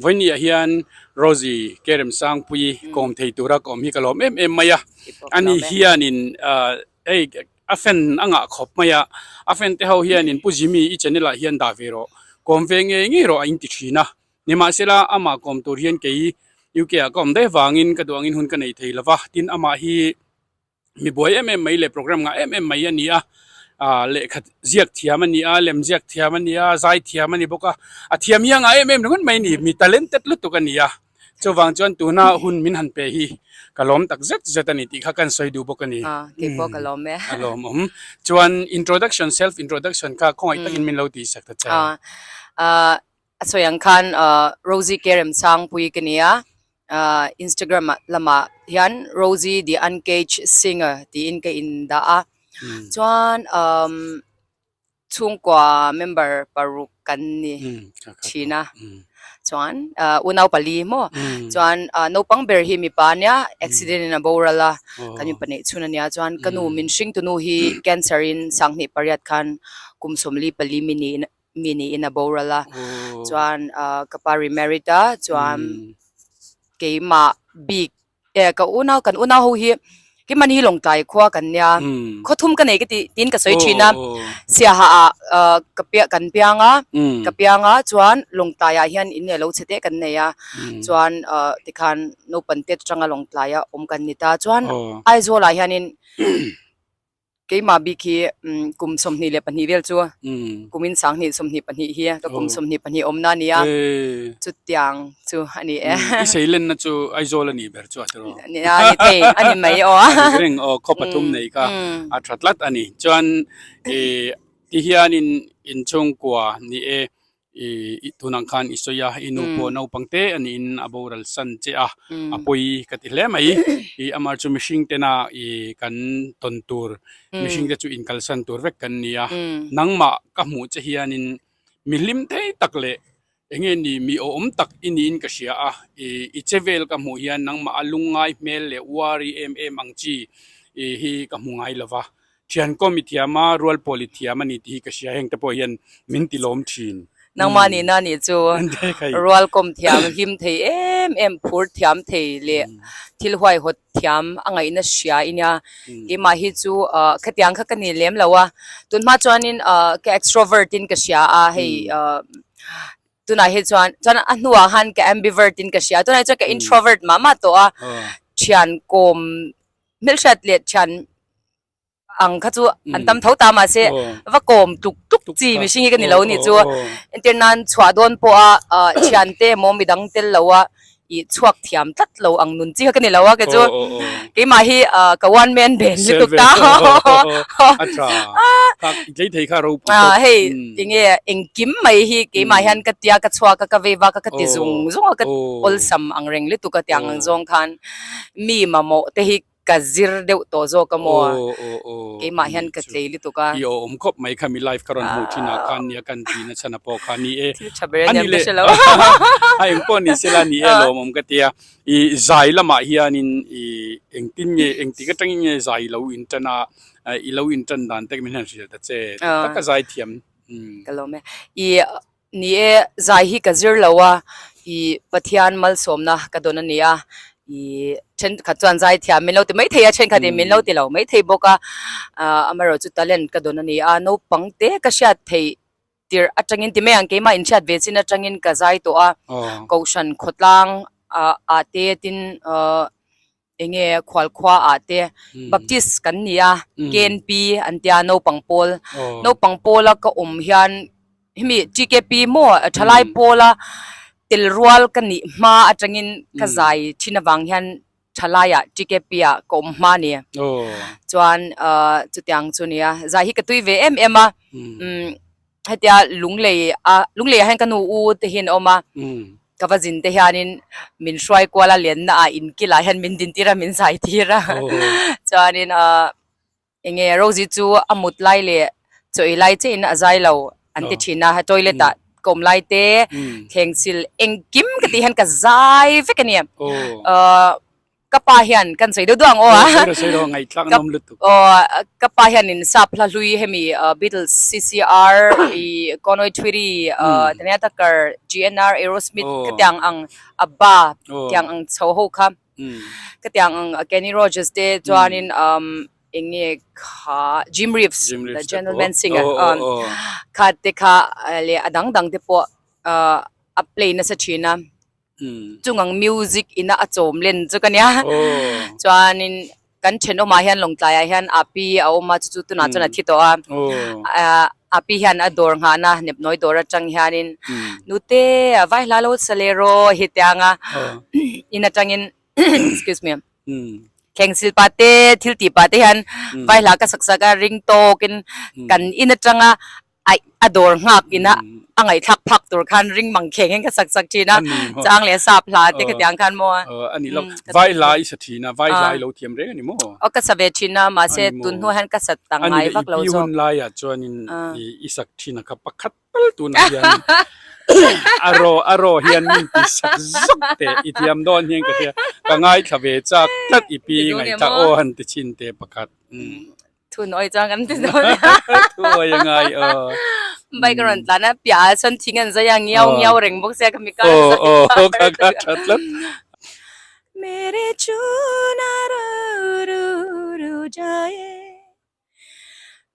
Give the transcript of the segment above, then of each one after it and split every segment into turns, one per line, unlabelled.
วันนี้เฮียนโรซี่เกรมสังปุยกอมเทตุระกอมฮิกลอมมายะอันนี้เฮียนินอาเฟนอ่างขบมายะอาเฟนเทาเฮียนินปุจิมีอีเจนิละเฮียนดาเวโรกอมเวงเงี้ยรออินติชีนะนี่มาเสละอามากอมตัวเฮียนเกยยูเกียกอมได้วางินกระดวงินหุ่นกันในไทยละวะทินอามาฮีมีบอยไม่เลยโปรแกรมงาไม่ยันนี่เลขเจียกเทียมันนี่เลมเจียกเทียมันนี่ใจเทียมันนี่บอกว่าเทียมยังนั่นไม่นี่มีท talented ลุตุกันนี่จวางจวนตัวน่าหุ่นมินหันเปฮีกะล้อมตักเจ็ดนี่ที่ข้ากันสวยดูบอกกันนี่
เก็บบอกกะล้อมไหม
กะล้อมจวน introduction self introduction ข้าคงไอ้ตักินมินเราตีสักแต่
สวยอย่างคันRosie เกรมสังปุยกันนี่Instagram ละมายัน Rosie the Uncaged Singer ที่อินกับอินดาจวนช่วงกว่า member ปารุกันนี่ชีนะจวนอุณาวปลีมั้งจวนโนปังเบอร์ฮีมีปานเนี่ย accident ในบัวละกันอยู่ปนิชุนเนี่ยจวนกันนูมินชิงตุนูฮี cancer in สังนิปริยัดคันกุมสมลีปลีมินีin บัวละจวนกับปาริเมริตาจวนเกี่ยมาบิ๊กกับอุณาวฮีกิมันฮีลงใจคว้ากันเนี่ยเขาทุ่มกันเองก็ตีนกับสวยชีนะเสียหากับเปียกันเปียงจวนลงใจเฮียนอินเนี่ยเราเสด็จกันเนี่ยจวนที่คันโนปันเตจังลงใจกันนิตาจวนไอโซลาเฮียนินเกี่ยมาบิคีกุมสมนีเลปันฮีเวลจัวกุมินสังนีสมนีปันฮีเฮียแล้วกุมสมนีปันฮีนานี่จุดยังจัวอันนี้
อิเซเลนนะจัวไอโซลนี่เบอร์จัวตัว
นี่อันนี้ไม่อ๋อ
เรื่องขบตุ้มนี่ก็อัตลัดอันนี้จวนที่เฮียนินอินชงกว่านี่ทุนังคันอิสยาอินูโปนาปังเตอันนี้อินอโบรัลสันเจ้าปุยกติเลไม่อามาจูมิชิงเตน่ากันต้นตูร์มิชิงจะจูอินคัลสันตูร์เวกันนี่นังมากับหมูเจียนินมิลิมเตตักเลเงี้ยนี่มีตักอินกษยาอิเจเวลกับหมูเฮียนังมาลุงไงเมลเลวารีมังจีฮีกับหมูไงละวะเทียนก็มีเทียมารัวโพลิเทียมันนี่ที่กษยาเฮงตะโพยันมินติลมชิน
นังมานี่นั่นนี่จูรัวกลมเทียมหิมเทพูดเทียมเทเลทิลหวยหดเทียมอังไงน่ะเสียอินยาอีมาฮิจูขัดยังขัดกันนี่เลี้ยมแล้ววะตุนมาจวนินแก extrovert อินกษยาให้ตุนายฮิจวนอันหัวหันแก ambivert อินกษยาตุนายจวนแก introvert มาตัวเชียนกลมมิลชัดเลียชันอังข้าจูอันตั้มเท้าตามาเสียว่ากลมตุกจีไม่ใช่กันนี่แล้วนี่จูอินเตอร์นันชวาดอนปัวเชียนเตมอมิดังเตลแล้วว่าอีชวกเทียมตัดเราอังนุนจีกันนี่แล้วว่าก็จูกี่มาฮีกับวันแมนเบนลิตุกตา
อัตราครับใจไทยข้ารู้
เฮ้ยยังไงเอ็งกิมไม่ฮีกี่มาฮันกัตยากัตชวากักเววากักติซุงกัตอลซัมอังเร่งลิตุกัตยังซงคันมีมาโมเตฮิกะซิร์เดวโตโซกโมกี่มาฮันกัตเลยลิตุกะ
โยคบไม่ค่ะมีไลฟ์การันหูที่นักการเนี่ยกันทีนัชนาปอคันนี่
อันนี้เลย
ไอ้พวกนี้เสร็จนี่โลมกัตยาใจละมาเฮียนินเอ็งตินเนี่ยเอ็งติกตั้งเนี่ยใจเราอินเตอร์น่ะเราอินเตอร์นั่นแต่ไม่เห็นสิแต่เจ้ตักใจเทียม
ก็แล้วไหมนี่ใจฮีกะซิร์แล้วว่าปัทยานมัลสมนะกระโดนนี่เช่นขัดจวนใจเทียมมินเราติไม่เทียเช่นขัดมินเราติเราไม่เทียบอกว่าอเมริจุดตะเลนกระโดนนี่โนปังเตกษัตริย์เทียตีอัจฉริยะที่ไม่ยังเกี่ยมาอินชัดเวสินอัจฉริยะกระจายตัวกาวชันขดลังอาเตตินเองขวัญขวาอาเตบัพติสกันนี่เกณฑ์ปีอันเดียโนปังโพลแล้วก็เฮียนมีจีเคปีมั่วทลายโพลติลรัวกันนี่มาอัจฉริยะกระจายชินวังเฮียนทลายจีเคปีก็มาเนี่ยจวนจุดยังจุนี่ใจฮิกตุยเวให้เดียลุงเลยให้กันอูเห็นออกมากับว่าจินเทียนินมินช่วยกว่าละเลียนอินกิลาเห็นมินดินตีระมินใส่ตีระจานินเองโรซิจูอามุดไล่เลยจะไล่เจนอาใจเราอันที่ชินะให้ตัวเล็ดกลมไล่เตะแข่งสิลเองกิมกันที่เห็นกับใจฟิกันเนี่ย kapahian kan sei do duang o
sei do ngai tlang nom lutu
o kapahian in sap la lui hemi Beatles CCR I Konoi Twiri tania takar GNR Aerosmith katyang ang abba tyang ang choho kha katyang ang Kenny Rogers de joanin inge kha Jim Reeves the gentleman singer kha te kha le adang dang te po a play na sa China chungang music ina achom len chu kanya chuanin kan chen oma hian longtlai hian api a oma chu tu na chuna thito a api hian ador nga na nepnoi dor atang hianin nute vai lalo salero hityanga ina tangin excuse me kengsil pate thilti pate hian vai la ka saksaka ring to kin kan ina tanga ai ador ngak ina angai thak phak tur khan ring mang kheng hen ka sak sak china chang le sap la te ka tyang khan mo
ani lo vai lai sathina vai lai lo thiam reng ani mo
o ka sabe china ma se tun hu han ka sat tang ngai vak lo zo
hun lai ya chuanin isak thina ka pakhat pal tu na hian aro hian min ti sak zok te itiam don hian ka ngai thawe chak tat ipi ngai ta o han ti chin te pakhat
thun oi chang an ti do
thu oi ngai
background la na pya san thingan za yang yaw reng bok se ka mi ka
ka thatlat
mere chuna ru ru jaye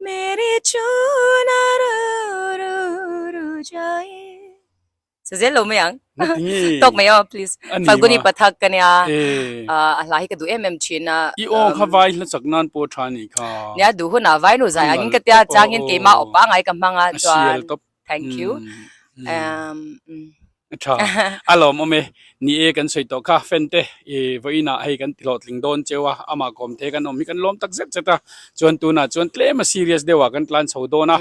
mere chuna ru jaye se lo me yang tok me yo please falguni pathak kanya lahi ka du china
I o kha vai la saknan po thani kha
nya du hu na vai no za angin ka tia changin ke ma opa ngai ka manga chwa thank you
tha alo mome ni e kan sei to kha fente voina hei kan tilot lingdon chewa ama kom the kan omi kan lom tak zet zeta chuan tu na chuan tle ma serious dewa kan tlan chodona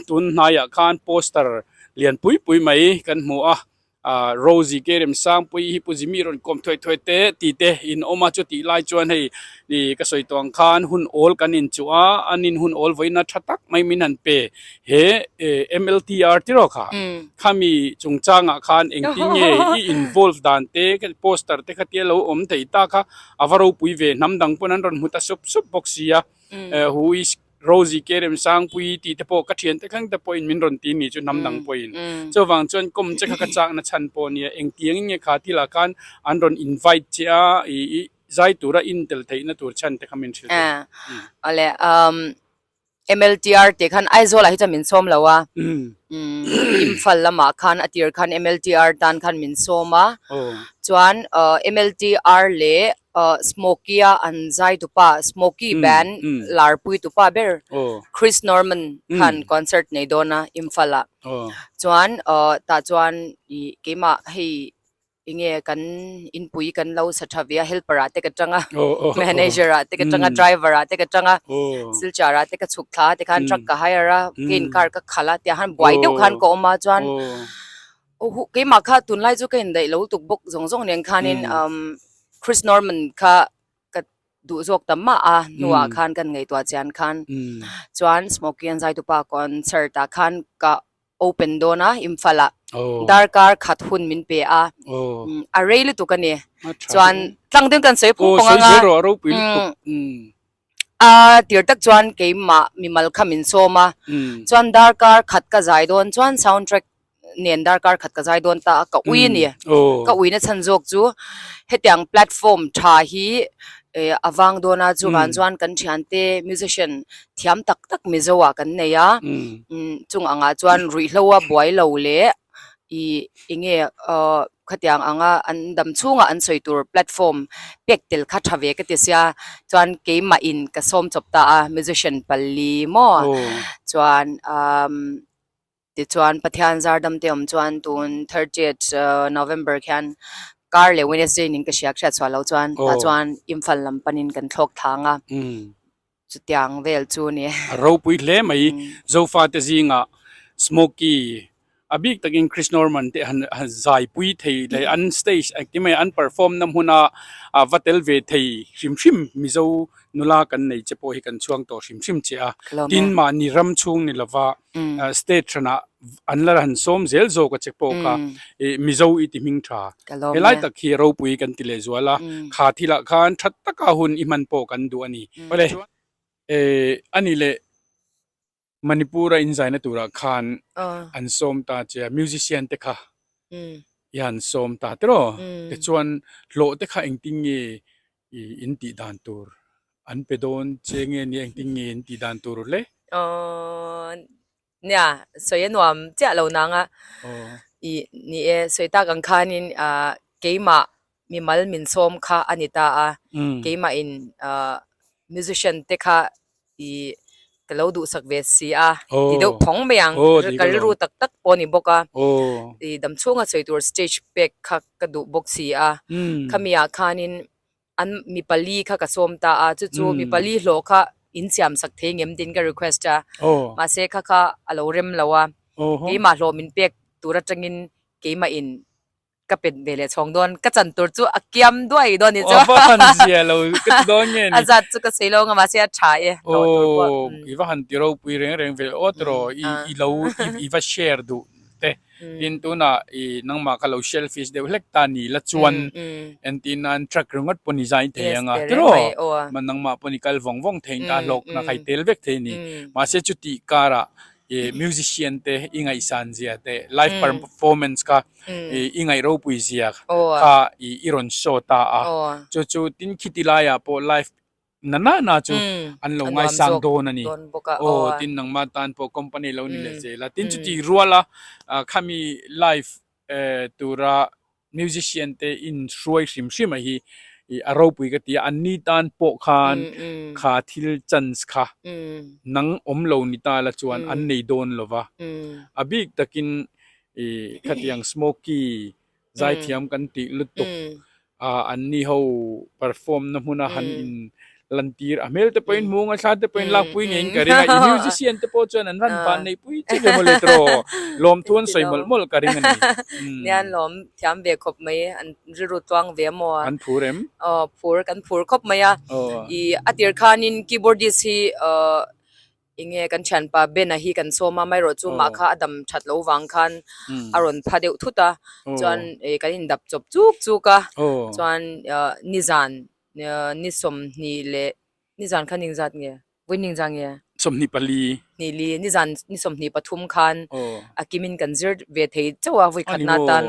tun na ya khan poster lian pui mai kan mu ROSY K.REMSANGPUII hi puzimi ron kom thoi te ti te in oma chu ti lai chuan hei ni ka soi tong khan hun ol kanin chua anin hun ol voina thatak mai minan pe he MLTR ti ro kha khami chungchanga khan engti nge I involve dan te poster te khatia lo om thei ta kha avaro pui ve namdang ponan ron muta sup boxia who is ROSY K.REMSANGPUII ti te po ka thian te khang te po in min ron ti ni chu namdang po in so wang chon kom che kha chak na chan po ni eng tiang nge kha ti la kan an ron invite cha I zai tura intel thei na tur chan te khamin thil
ale MLTR te khan aizola hi chamin som lawa imphal lama khan atir khan MLTR tan khan min soma chuan MLTR le Smokia anzai tupa Smoky band larpui tupa ber Chris Norman khan concert nei dona imphala chuan ta chuan I kema hei inge kan inpui kan lo sathavia helper ate ka tanga manager ate ka tanga driver ate ka tanga silchara ate ka chukthla te khan truck ka hire kin car ka khala te han boy deu khan ko ma chuan kema kha tunlai chu ka in dai lo tuk bok zong neng khanin Chris Norman kha ka du zok tamma nuwa khan kan ngai twa chan khan chuan Smoky and Zaithiam concert ta khan ka open dona imphala darkar khat hun min pe array lu tukani chuan tlangden kan sei pung panga tir tak chuan ke ma mimal khamin soma chuan darkar khat ka zaidon chuan soundtrack nen darkar khat ka zaidon ta ka ui ni ka ui na chanjok chu hetiang platform tha hi awang dona chu wan chuan kan thiante musician thiam tak mizowa kan neya chung anga chuan ruihlowa boy lo le I inge khatiang anga an dam chunga an soitur platform pektel kha thave ka tesia chuan ke ma in ka som chopta musician palli mo chuan ti chuan pathian zardam te chuan tun 30th November khan car le Wednesday ning ka siak sha chwalo chuan ta chuan imphal lam panin kan thlok thanga chutiang vel chu ni
ro pui hle mai zofa te zinga Smoky abik taking Chris Norman te han zai pui thei le an stage active an perform nam huna vatel ve thei hrim mizo นุลากันในเจโปฮิกันช่วงต่อชิมเจ้า
lo
ติน
me
มานิรัมช่วงนี่ละว่าสเตทนะอันละหันส้มเซลโซกับเจโปกะมิโซอิติมิงทรา
lo
เฮลัย
me
ตะคีเราปุยกันติเลจัวละขาทีละคานชัดตะกาหุนอิมันโปกันดูอันนี้ไปเลยอันนี้เลยมณิปุระอินไซน์ตัวคานอันส้มตาเจ้ามิวสิเชียนเตค่ะยันส้มตาเตโรแต่ชวนโลเตค่ะเองติงเงอินติดานตัวอันเปโดนเจงเงนี่เองติงเงอินติดานตัวเลย
เนี่ยสวยนวมเจ้าเรานังอ่ะนี่สวยตากังคานินเกมามีมัลมินส้มค่ะอันนี้ตาเกมาอินมิวสิเชียนเตค่ะก็เราดูสักเวสีที่เดี๋ยวพงเบียงก็รู้ตักปนิบกที่ดำช่วงสวยตัวสเตจเป็กค่ะก็ดูบกสีขมีอาคานินอันมีปลีค่ะกับส้มตาจู่มีปลีโลค่ะอินเสียมสักเทงเอ็มดินก็ request มาเสกค่ะอารมณ์เริ่มแล้วว่าเกมาโลมินเป็กตัวจังอินเกมาอินก็เป็นเวลาช่องดอนก็จันตัวจู่อักยมด้วยดอนนี่จ้ะ
ว่าหันเสียเราก็ดอนเนี่ย
อาจารย์จู่ก็เสียแล้วมาเสียชาย
อีว่าหันที่เราปุยเร่งเวลโอ้ตรอีเราอีว่าแชร์ดูแต่อินตัวน่ะนังมาเขาเราเชลฟิชเดี๋ยวเล็กตานี่ละชวนอันที่นั่นทรัครุ่งอัดปนิใจเทียงตรมันนังมาปนิกัลว่องเทียงตาหลอกนะใครเตลเวกเทนี่มาเสียจุดที่การะmusician เตอิงไอซันเสียเต live performance ค่ะอิงไอรูปุยเสียค่ะอีรอนโชตาจู่ตินคิดลายพอ live นั่นน่ะจู่อันเราไงสังโดนนี่ตินนังมาตันพอ company เรานี่เลยเจละตินจุดที่รัวละข้ามี live ตัวละ musician เตอินช่วยชิมฮีอารมณ์ปุยกันที่อันนี้ตานปกคานขาทิลจันส์ค่ะนังอมเหล่านิตาละจวนอันนี้โดนหรอวะอบิกตะกินขัดยังสโมกี้ใจเทียมกันติลุตุกอันนี้เขาเปอร์ฟอร์มน้ำมุนาหันอินลันตีร์เมลแต่เป็นมุงอาชาแต่เป็นลาปุยเองการิงไอ้มิวสิเชียนแต่พอจวนอันรันปานในปุยเจ้าเมลตรอลมทวนใส่มลการิงอันนี้
เนี่ยลมเทียมเวคบไหมอันรู้ตัวงเวมัว
อันพูเร็ม
พูกันพูคบไหมอีอัติร์คานินคีย์บอร์ดิสฮีอิงเงกันฉันปะเบนฮีกันโซมาไม่รู้จู่มาค่ะอดัมชัดโลวังคันอารอนพาเดวทุตาจวนกันอินดับจบจุกจวนนิจานนิสมนี่เละนิจานคันนิงจัดเงี้ยวินิงจังเงี้ย
สมนิปลี
นี่ลีนิจานนิสมนี่ปทุมคันอากิมินกันซิร์เวทีเจ้าว่าวิขัดนาตัน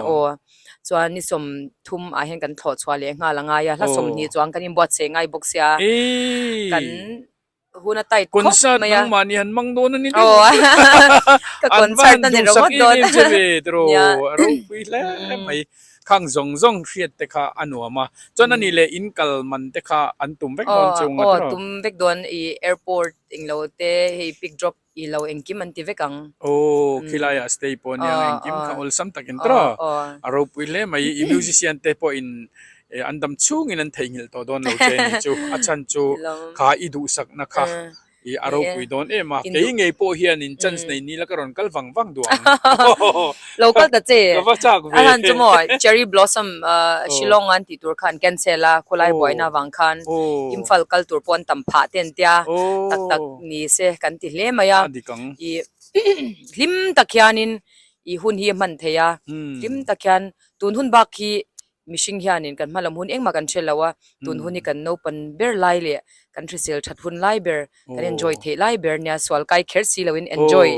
จวนนิสมทุมอาเห็นกันถอดสวาเลงาละงายละสมนี่จวนกันอินบอดเซงไงบุกเสียกันหุ่นไต่
คอนเสิร์ตนังมานี่หันมังโดนนี่
ก็คอนเสิร์ตนั่นเองโดน
ใช่ไหมตรอรู้ไปแล้วไม่ข้างจงเสียแต่ข้าอันหัวมาจนนั่นนี่เลยอินกัลมันแต่ข้าอันตุ้มเวกโดนจง
ตุ้มเวกโดนอีแอร์พอร์ตอิงเราเตะให้พิกดรอปอีเราเองกิมันที่เวกัง
คิลายสเตย์ปอนยังเองกิมข้าอลซัมตักอินตรอรู้ไปแล้วไม่อีมิวสิเชียนเตะปออินอันดำชูงินันเทงิลตัวโดนเราเจนี่จูอาจารย์จูข้าอีดูสักนะคะอีอารมณ์คุยโดนมาเกย์ไงพอเฮียนินจันส์ในนี้แล้วก็รอนกัลฟังดวง
เราก็จะเจอาจารย์จูมอยเชอร์รี่บลอสซัมชิลองอันที่ตัวขันแกนเซล่าคนไล่บ่อยนาวังคันอิมฟัลกัลตัวปอนตัมผาเตียนเตียตักนี่เสกันติเลมายาอีลิมตะเคียนินอีหุ่นเฮียมันเทียลิมตะเคียนตุนหุ่นบักฮีมิชิงเฮียนินกันมาลำหุ่นเองมากันเชลแล้วว่าตุนหุ่นนี่กันโนปันเบอร์ไลเลยกันทริเซลชัดหุ่นไลเบอร์กัน enjoy เทไลเบอร์เนี่ยสวลไกเคอร์ซีเลวิน enjoy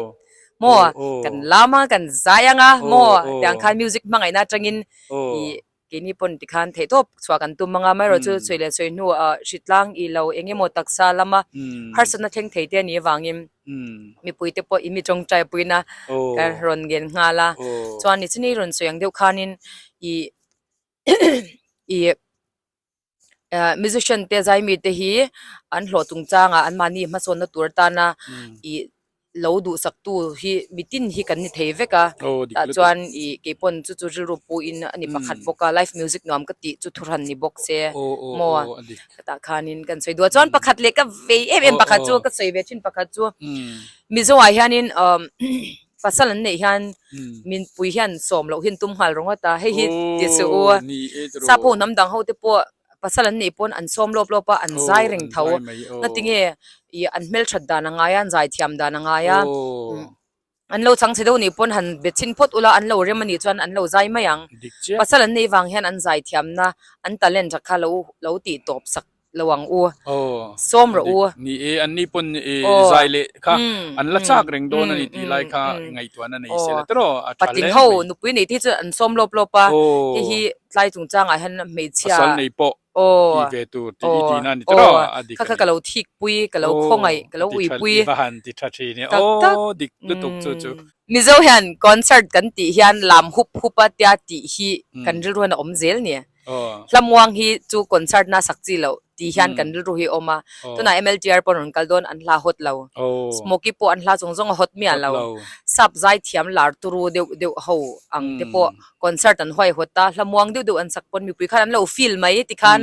มัวกันลามากันใจยังมัวแต่อังคารมิวสิกมังไงน่าจังอินกินญี่ปุ่นติคันเททบสวากันตุมมังไม่รู้จะสวยเลยสวยนัวชิดล่างอีเราเองยังหมดตักซาลามาฮาร์สนาเทงเทเตียนี่วางอิมมีปุยเตปอิมีจงใจปุยนะกันรอนเงินงาละส่วนนี้ที่นี่รอนสวยอย่างเดียวคันินmusician เตะใจมีเตหีอันหลอตุงจางอันมานี่มาสนตัวตานะเราดูสักตัวฮีมิตินฮีกันนี่เทเวกะแต่จวนเก็บปนจุดรูปูอินอันนี้ประคัดบอกไลฟ์มิวสิกน้อมก็ติจุดทุรันนี่บอกเสียมัวแต่คานินกันสวยดูจวนประคัดเล็กก็เวประคัดจูก็สวยเวชินประคัดจูมิโซไอฮันินภาษาลันเนี่ยฮันมินปุยฮันสมเราเห็นตุ้มหัลรงว่าตาให้ฮิตเดสูซาปูน้ำดังเขาเตป pasalan ni pon an som lop lopa an zai ring thau na tinge I an mel that da na nga ya an Zaithiam da na nga ya an lo chang chedo ni pon han bechin phot ula an lo remani chuan an lo zai mayang pasalan ni wang hian an Zaithiam na an talent kha lo ti top sak lawang u som ro u
ni an ni pon zai le kha an la chak reng don ani ti lai kha ngai tuan an nei se la tro
pating ho nu pui ni ti chu an som lop lopa hi tlai chung chang a han mei chia
asal nei po i ve tu ti ti na ni tro adik
kha kalo thik pui kalo khongai kalo ui pui
bahan ti tha thi ni dik lu tuk chu chu
mizo hian concert kan ti hian lam hupa tia ti hi kan ru na om zel ni hlamwang hi chu concert na sakchi lo ti hian kan ru hi oma tuna MLTR pon kal don an hla hot lo smoky po an hla jong hot mi lo sap Zaithiam lar turu deu ho ang te po concert an hoi hota hlamwang deu an sak pon mi pui khan an lo feel mai ti khan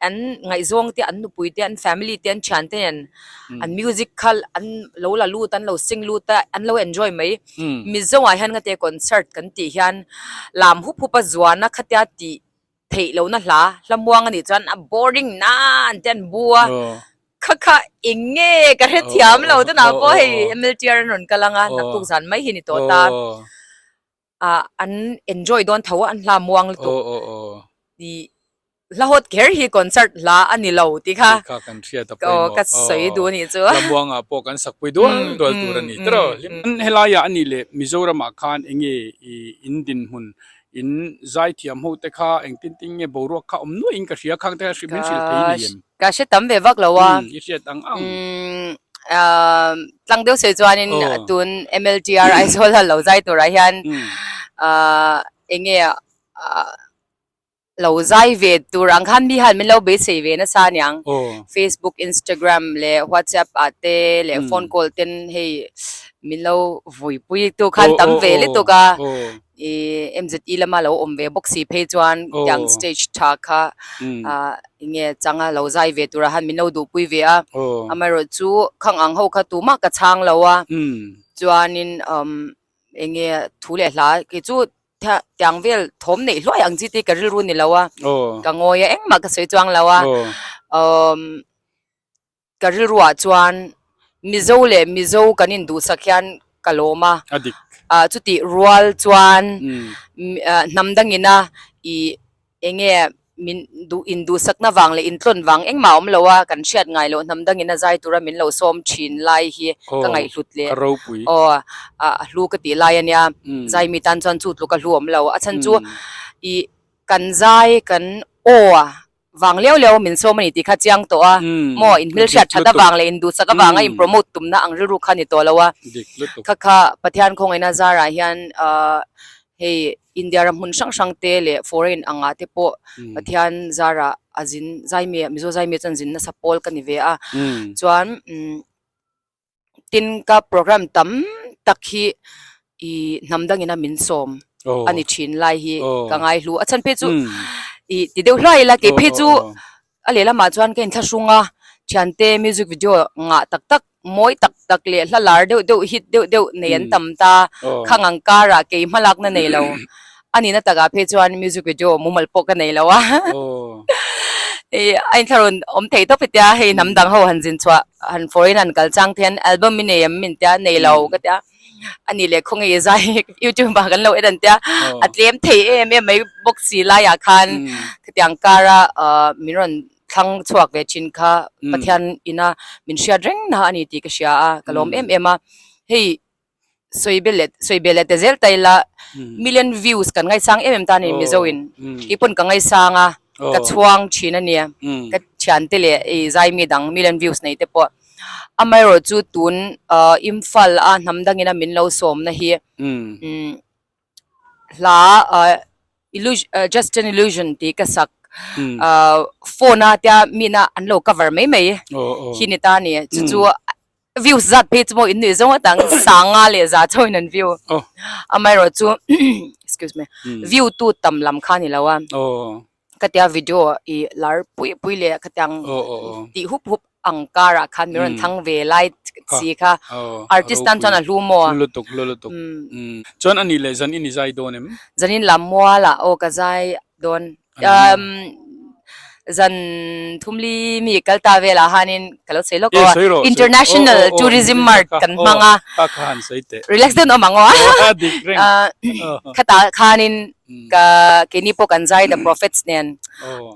an ngai zong ti an nu pui ti an family ti an chan te an musical an lo la lu tan lo sing lu ta an lo enjoy mai mi zo ai han nga te concert kan ti hian lam hupa zuana khatya ti thei lo na hla hlamwang ani chan a boring na ten bua kha inge ka re thiam lo ta na po hei MLTR non kalanga na tu san mai hi ni to ta an enjoy don thaw an hlamwang to di lahot ker hi concert la ani lo ti kha
kan thia ta
ka sei du ni chu
hlamwang a po kan sakpui dol tur ani tro helaya ani le Mizoram khan enge indin hun in Zaithiam ho te kha eng tin ting nge boru kha omnu ing ka ria khang te shipin sil thei ni
ka she tam ve vak lawa
i she tang ang
tlang deu se chuan in tun MLTR ai sol lo zai to ra hian enge lo zai ve tur ang khan bi han min lo be se ve na sa nyang Facebook Instagram le WhatsApp ate le phone call ten hey min lo vui pui tu khan tam ve le to ka MZE lama lo omve boxi page one yang stage tha kha inge changa lo zai ve tura han min lo du pui ve a amaro chu khang ang ho kha tu ma ka chang lawa chuanin enge thule hla ki chu tiang vel thom nei hloi ang chi ti ka rilru ni lawa ka ngoya eng ma ka sei chuang lawa ka rilru a chuan mizo kanin du sakhian kaloma
adik
chuti rual chuan namdangina I enge min du indu sakna wang le intlon wang eng maom lowa kan shiat ngai lo namdangina zai tura min lo som chin lai hi ka ngai hlut le hlu ka ti lai ania zai mi tan chan chu tlu ka hluom lo a chan chu I kan zai kan wang leo min so mani ti kha chiang to a mo in mil shat thada wang le indu saka wanga in promote tumna ang ru khani to lawa kha pathian khongaina zara hian hey India ram hun sang te le foreign anga te po pathian zara azin zaimi mizo zaimi chanjin na sapol kani ve a chuan tin ka program tam takhi I namdangina min som ani thin lai hi ka ngai hlu achan pe chu ti deu hlai la ke phe chu ale lama chuan ke thla sunga chante music video nga tak moi tak le hlalar deu hit deu neyan tamta khangang kara ke malak na nei lo ani na taga phe chuan music video mumal pok nei lo wa ai tharon om thei to pitya he namdang ho hanjin chwa han foreign an kal chang then album min em min ta nei lo ka ta ani le khong e zai YouTube ba kan lo edan tia atlem thei em mai boxi la ya khan kyang kara miron thang chuak ve chin kha pathian ina min shia reng na ani ti ka shia a kalom em a hey soibelet te zel taila million views kan ngai sang em ta ni mizoin ipon ka ngai sanga ka chuang china nia ka chan te le e zai mi dang million views nei te po amai ro chu tun imphal a namdangina min lo som na hi la just an illusion ti ka sak phone a tia mina an lo cover mai hinita ni chu views zat page mo in ni zong atang sanga le za choin an view amai ro chu excuse me view tu tam lam khani lawa katia video I lar pui le katyang ti hup angkara khan miron thang ve lai chi kha artist tan chana hlumo
lutuk chon ani le zan ini zai donem
zanin lamwa la o ka zai don zan thumli mi kalta vela hanin kalo selo ko international tourism mart kan manga
khan saite
relax den omango khata khanin ka kini po kanjai the prophets nen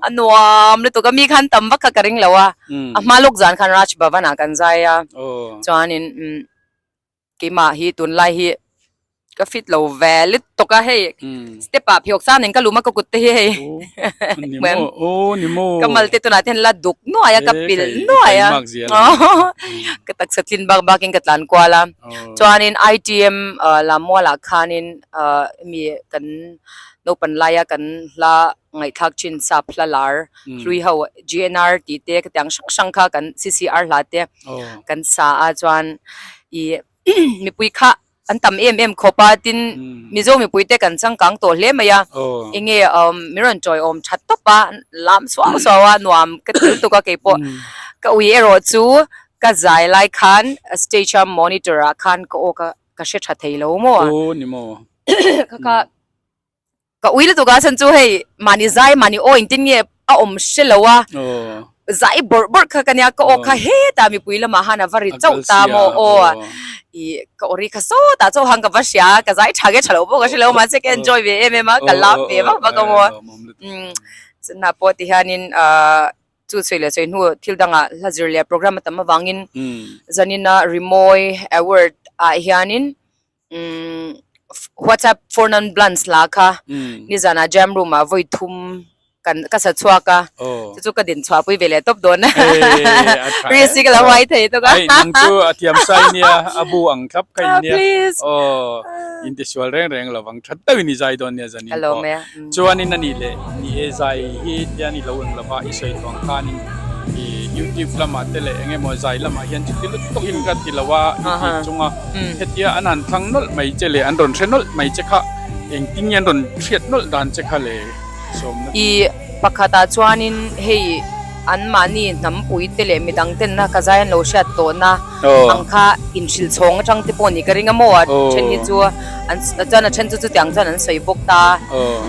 anuam le to ka mi khan tam ka karing lawa amalok jan khan raj bhavan kanjai ya chanin kima hi tun lai hi ka fit lo valid to ka he step up hiok sa nen ka luma ko kutte he
nimo
kamal te to natin la duk no aya kapil no aya katak satlin bag baking katlan kwala chanin ITM la mola khanin mi kan no panlaya kan la ngai thak chin sap hlalar hlui ho GNR ti te katyang sang kha kan CCR la te kan sa a chuan I mi pui kha an tam khopa tin mizo mi puite kan sang kang to hle maya inge miron joy om chat to pa lam swa nuam ka til to ka ke po ka ui ero chu ka zai lai khan station monitor khan ka o ka she tha thei lo mo
ni mo
ka ui le to ga san chu hei mani zai mani o in tin nge a om shelowa zai bor kha kanya ka o kha he ta mi pui la ma hana vari chau ta mo o I ka ori ka so ta cho hang ka vasya ka zai thage chalo bo ka shelo ma se ke enjoy ve ma ka lap ve ba ka mo na po ti hanin chu chele chei nu thil danga lazirlia program ta ma wangin zanina remoi award a hianin WhatsApp for non blunts la kha ni zana jam room a voi thum kan ka sa chua ka chu ka din chua pui vele top don risi ka la wai thei to ka
ai nang chu athiam sai nia abu ang khap kai nia in the swal reng lawang that ta ni zai don nia zani
hello me
chuanin ani le ni e zai hi tia ni lo ang lama isoi tong khanin YouTube lama tele enge mo zai lama hian chitil to in ka tilawa chunga hetia anan thang nol mai chele an ron thenol mai chekha eng ting yan ron thiat nol dan chekha le
I pakata chuanin hei an mani nam pui tele midang ten na kazayan lo shat to na angkha inshil chong chang te poni karinga mo chen hi chu an chana chen chu tyang chan an soi bok ta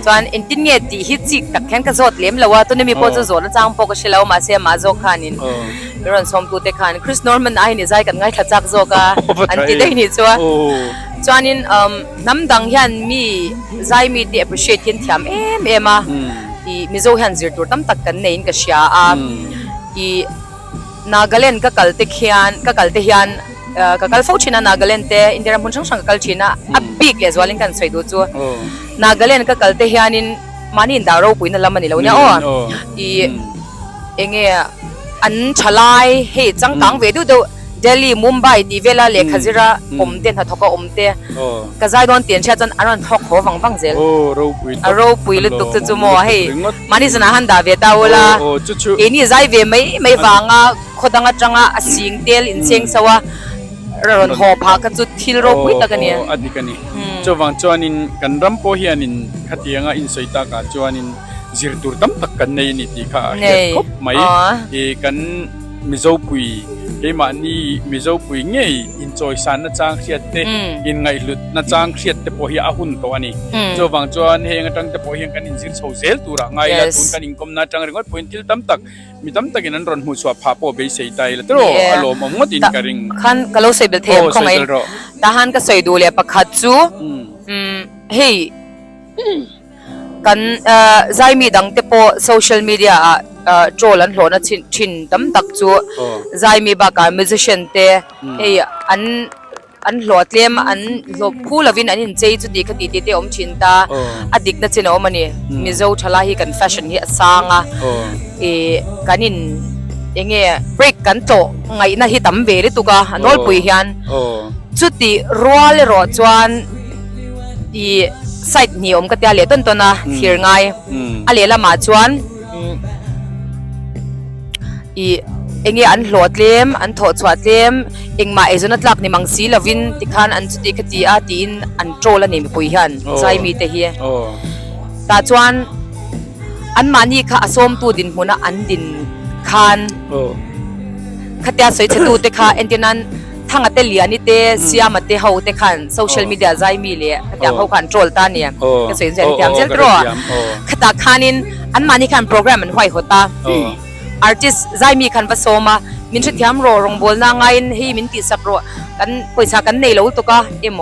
chuan intin nge ti hi chi tak khen ka zot lem lawa to ne mi po chu zot chang po ka shelo ma se ma zo khanin ron som tu te khan Chris Norman ai ni zai kan ngai thachak zo ka an ti dei ni chu chuanin nam dang hian mi zai mi ti appreciate hin thiam ema I mizo han zir tur tam tak kan nein ka sha a I Nagaland ka kalte hian ka kal fo china Nagaland te Indira mun sang kal china a big as well in kan sai do chu Nagaland ka kalte hianin mani daro puina lamani lo nya I enge an chalai he chang kang ve du do Delhi Mumbai ti vela le khazira omte na thoka omte ka zai don tian cha chan aran thok ho wang zel ro pui le tuk chu mo he mani sana han da ve ta wala eni zai ve mai wanga khodanga changa asing tel in seng sawa ron ho pha ka chu thil ro pui ta kania
adikani chowang chuanin kan ram po hianin khatianga in soita ka chuanin zirtur tam tak kan nei ni ti kha khop mai e kan mizo pui ke mani mizo pui nge enjoy san na chang khiat te in ngai lut na chang khiat te po hi a hun to ani chowang chuan heng atang te po hi kan in zir chho sel tura ngai la tun kan in kom na tang ringot point til tam tak mi tam tak in an ron hu chwa pha po be sei tai la tro alom ngot in karing
khan kalo sei bel them khongai ta han ka sei du le pakhat chu hey kan zai mi dang te po social media troll an hlona chin tam tak chu zai mi ba ka musician te hey an hlot lem an lo phulavin an in chei chu ti khati te om chin ta adik na chin omani mizo thala hi kan fashion hi asanga kanin enge break kan to ngai na hi tam ve ri tu ka anol pui hian chu ti rual ro chuan I site ni om ka tia le ton na thir ngai ale la ma chuan I enge an hlot lem an tho chhuat lem engma ezona tlak ni mangsi lovin tikhan an chuti khati a tin an trol ani mi pui hian zai mi te hi ta chuan an mani kha asom tu din huna an din khan khatia soi chetu te kha entinan thanga te liani te siama te ho te khan social media zai mi le khatia ho khan troll ta ni ka soi zen tiam zel tro khata khanin อันมานี่คันโปรแกรมมันไหวหัวตา artist ใจมีคันผสมมามินชุดยามโรงบอลนางไงให้มินติสักโรกันปอยสักกันในแล้วตัวก็โม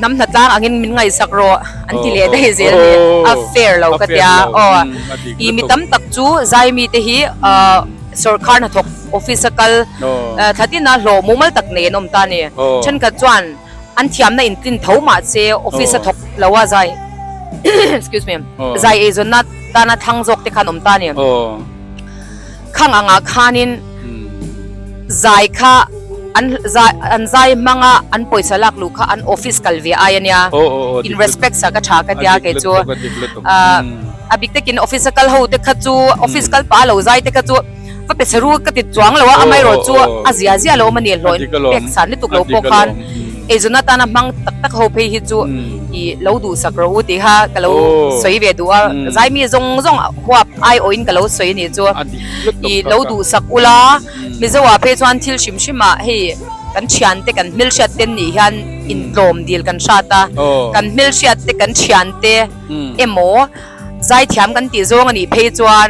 น้ำหนักจ้างอันนี้มินไงสักโรอันที่เลี้ยได้เสียนี่affair เราก็เดียอีมิตั้มตักจูใจมีแต่ฮีสุรคาร์นทกออฟฟิศกัลทัดที่น่าโหมุมัลตักเนนอมตานี่ฉันก็จวนอันที่อันนั้นอินทินเท่ามาเซออฟฟิศทกแล้วว่าใจ excuse me ใจเอจนัดตานาทั้งจกที่ขนมตานี่ข้างอ่างข้านินใจข้าอันใจมังอันป่วยสลักลูกข้าอันออฟฟิศกัลวีไอเนี่ย in respect สักชากันยาเกจูอาบิกเตกินออฟฟิศกัลหูเตกขจูออฟฟิศกัลป้าเราใจเตกขจูก็เป็นสรุปก็ติดจวงแล้วว่าอเมริกาจูอาเซียเรามันเนี่ยลอยเป็กสันนี่ตุกเราปกคันเอจนัดตานามังตักเขาไปฮิจูอีเราดูสักรู้ตีค่ะก็เราสวยเวดูใจมีจงหัวไอโออินก็เราสวยนี่จูอีเราดูสักอุลามีจะว่าเพจวันที่ชิมมาให้กันเชียนเตกันมิลเชียเตนี่ฮันอินโดมดีลกันชาตากันมิลเชียเตกันเชียนเตโมใจเทียมกันตีจงอันนี้เพจวัน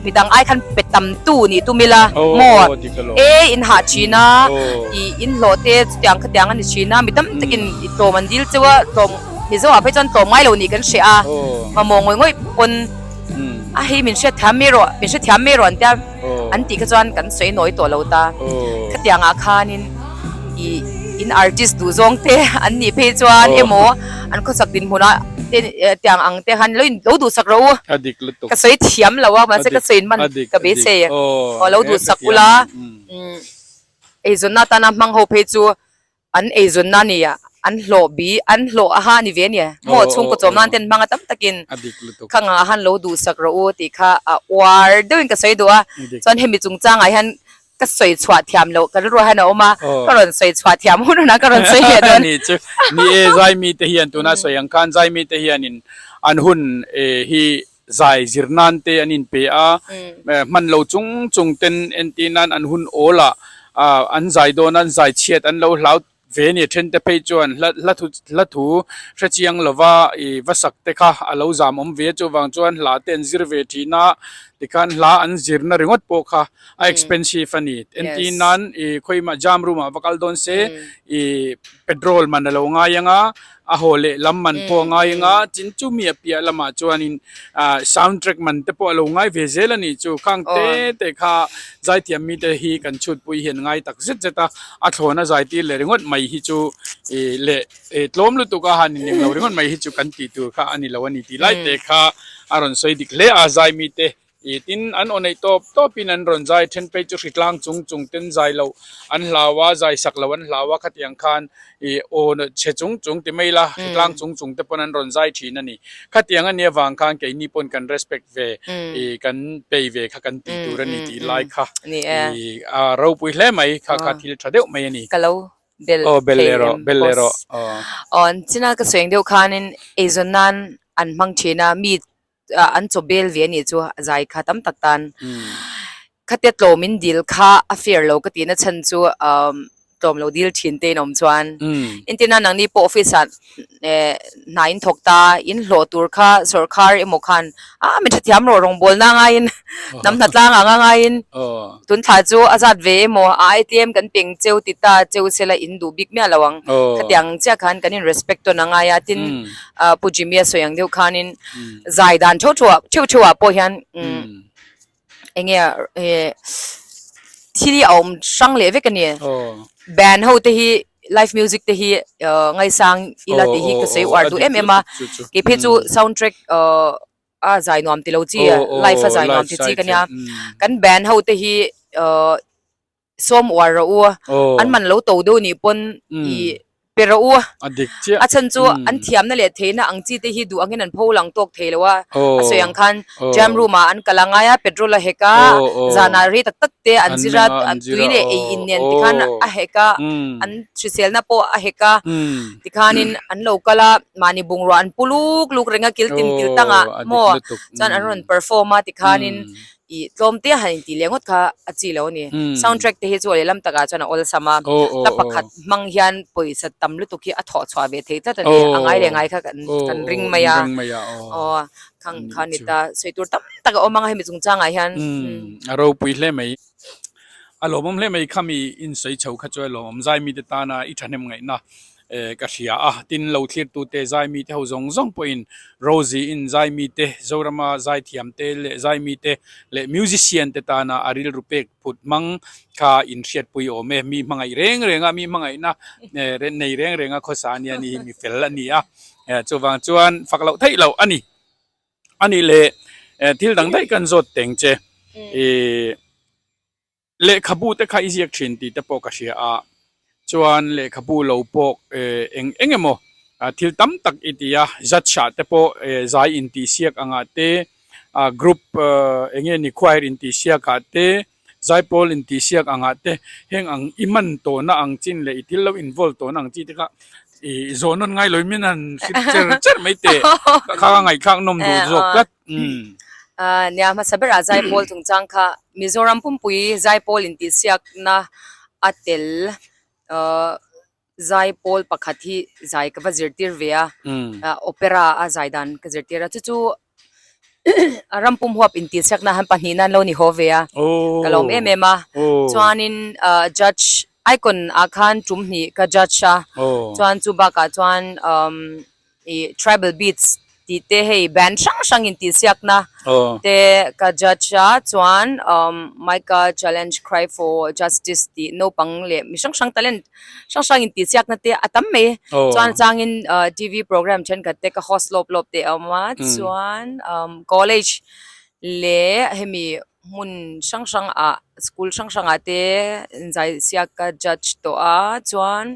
มีดังไอคันเป็ดตำตู้นี่ตุมิละหมดอินหาชีนาอินโลเตตียงขตียงอันนี้ชีนามีตั้มตะกินโตมันดีลจะว่าโตมีจะว่าเพจวันโตไม่เหล่านี้กันเชียมามองง่อยๆปนให้มินเชียเทียมไม่รอมินเชียเทียมไม่รอนเดียอันตีขจวนกันสวยน้อยตัวเราตาขตียงอาคานินอินอาร์ติสต์ดูจงเตอันนี้เพจวันโมอันก็สักดินหัวนะเตียงอังเตียงหันเราดูสักรู้ก็สวยเทียมแล้วว่ามันจะก็สวยมันก็เบสเซ่เราดูสักอุลาไอจนน่าตานามังโฮเพจูอันไอจนน่านี่อันโลบีอันโลอาหารนี่เวียนเนี่ยหมดช่วงก็จมนั่นเต็นมังตั้มตะกินข้างอาหารเราดูสักรู้ตีค่ะวาร์ด้วยก็สวยด้วยจนเห็นมีจุงจ้างไอฮันก็สวยชวดเทียมแล้วก็รู้ให้เราออกมาก็รอนสวยชวดเทียมหุ่นนะก็รอนสวยเห็นนี่จ้ะ
นี่ใจมีแต่เฮียนตัวน่าสวยยังคันใจมีแต่เฮียนินอันหุ่นฮีใจจิรนันเตอันนินเปียมันเราจุงเต็นเอ็นตีนันอันหุ่นโอละอันใจโดนอันใจเฉียดอันเราเวนี่เทนเตไปจวนละถูเชียงละว่าวัสักเตค่ะเราจามเวจวังจวนละเต็นจิรเวทีน่าที่การละอันจิรนาริงวัดโปค่ะexpensive อันนี้เอ็นตีนั้นคุยมาจามรูมาวักลดอนเซpetrol มันเราง่ายงะอาโหเลลำมันพอง่ายงะจินจูมีเปียละมาจวนนินsoundtrack มันเตปเราง่ายเวเซลนี่จูข้างเตค่ะใจเทียมมีแต่ฮีกันชุดปุยเห็นง่ายตักซิดจะตาอัดหัวน่ะใจตีเลยริงวัดไม่ฮิจูเลล้มลุตุกะฮันนี่เราริงวัดไม่ฮิจูกันตีตัวค่ะอันนี้เราวันนี้ตีไล่เตค่ะอารอนสวยดิกเลอาใจมีเตอินอันอนไอโตปินันรอนใจเทนไปจุดกลางจุงเต็นใจเราอันลาวาใจสักลาวันลาวาขัดยังคันโอนเชจุงที่ไม่ละกลางจุงแต่ปนันรอนใจทีนั่นนี่ขัดยังอันเนี้ยวางคันแกนิปนกัน respect เวกันเปย์เวขักันตีตัวนี่ตีไลค์ค่ะเราปุยเล่ไหมค่ะที่ทะเดวไม่นี่
ก็เราเบลเลโรที่น่าก็สวยเดียวคันเอซอนนั้นอันมังเชนามีอันจบเบลเวียนี่จูใจข้าตั้มตักตันข้าเต็ดโลมินดิลข้าอเฟียร์โลก็ตีน่ะฉันจูตอมโลดิลชินเตนอมจวนอินที่นั่นนังนี่ปออฟฟิศนายอินทกตาอินโลตูร์ข้าสุรคาร์อิโมคันมันจะเทียมโรงบอลน่าไงน้ำหนักล่างไงตุนถ่ายจูอาจารย์เวโมATMกันเปียงเจ้าติดตาเจ้าเซลอินดูบิ๊กเมียระวังขัดยังเจ้าคันกันอิน respect ตัวน่าไงตินปุจิเมียสวยอย่างเดียวคันอินใจดันชัวปอยฮันเงี้ยที่ที่เอาช่างเล็กกันเนี่ยแบนด์เขาที่ live music ที่ไงสังอีลาที่ก็ใช้วาร์ดูมาเก็บให้จู soundtrackใจนอมที่เราจีliveใจนอมที่จีกันเนี่ยกันแบนด์เขาที่ส้มวาร์อันมันเราโตดูนี่ปนเปรอะอาฉันจูอันเทียมนั่นแหละเทน่ะอังจีที่ฮิดูอังเงินพูหลังตกเทเลยว่าสวยอังคันจามรูมาอันกำลังไงเปโตรละเฮกาจานารีตักเตอันจิรัดอันตุยเนี่ยอินเนียนที่ขันอะเฮกาอันชิเซลน่ะพออะเฮกาที่ขันินอันโลกละมานิบุงรันปุลุกเรงกิลตินกิลตังอ่ะโมจันอันรันเพอร์ฟอร์มาที่ขันิน i tlom te han ti lengot kha achi lo ni soundtrack te hi chu le lam taka chana ol sama ta pakhat mang hian poisa tam lu tu ki a tho chwa ve thei ta ni angai le ngai kha kan ring maya o khang khanita soitur tam taka omanga hemi chung changa hian
aro pui hle mai alomom hle mai khami in soi chau kha choi lom zai mi te ta na I thanem ngai na ka hria tin lo thlir tu te zai mi te ho zong zong po in Rosy in zai mi te zorama Zaithiam te le zai mi te le musician te ta na aril rupek put mang kha in hriat pui o me mi mangai reng renga mi mangai na ren nei reng renga khosani ani mi fel ani a chuwang chuan faklo thei lo ani le thil dang dai kan zot teng che le khabu te kha iziak thin ti te po ka hria a chuan le khabu lo pok engemo thil tam tak itia zatcha te po zai in ti siak anga te group enge ni choir in ti siak ka te zai pol in ti siak anga te heng ang iman to na ang chin le itil lo involve to nang chi te ka zonon ngai loimin an cher mai te kha ngai khang nom du zok lat
nya ma sabera zai pol thung chang kha Mizoram pumpui zai pol in ti siak na atel zai pol pakhathi zai ka vazirtir vea opera a zaidan ka zirtira chu rampum huap in ti siak na han panina lo ni hovea kalom emema chuanin judge icon akhan tumni ka judge sha chuan chu ba ka chuan tribal beats ti te hei band sang in ti siak na te ka judge sha chuan Micah challenge cry for justice ti no pang le mi sang talent sang in ti siak na te atam me chuan changin TV program chen ka te ka host lop te ama chuan college le hemi mun sang a school sang a te zai siak ka judge to a chuan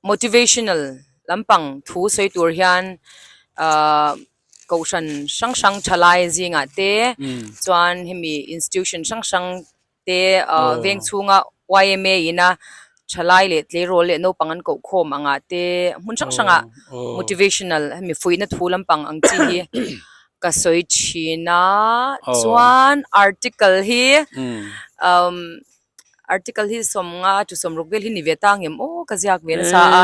motivational lampang thu soi tur hian kaushan sang thalai zinga te chuan hemi institution sang te veng chunga YMA ina thalai le tle role le no pangan ko khom anga te mun sang a motivational hemi fuina thu lampang ang chi hi ka soi china chuan article hi article hi somnga tu somrugel hi niveta ngem o kaziak ven sa a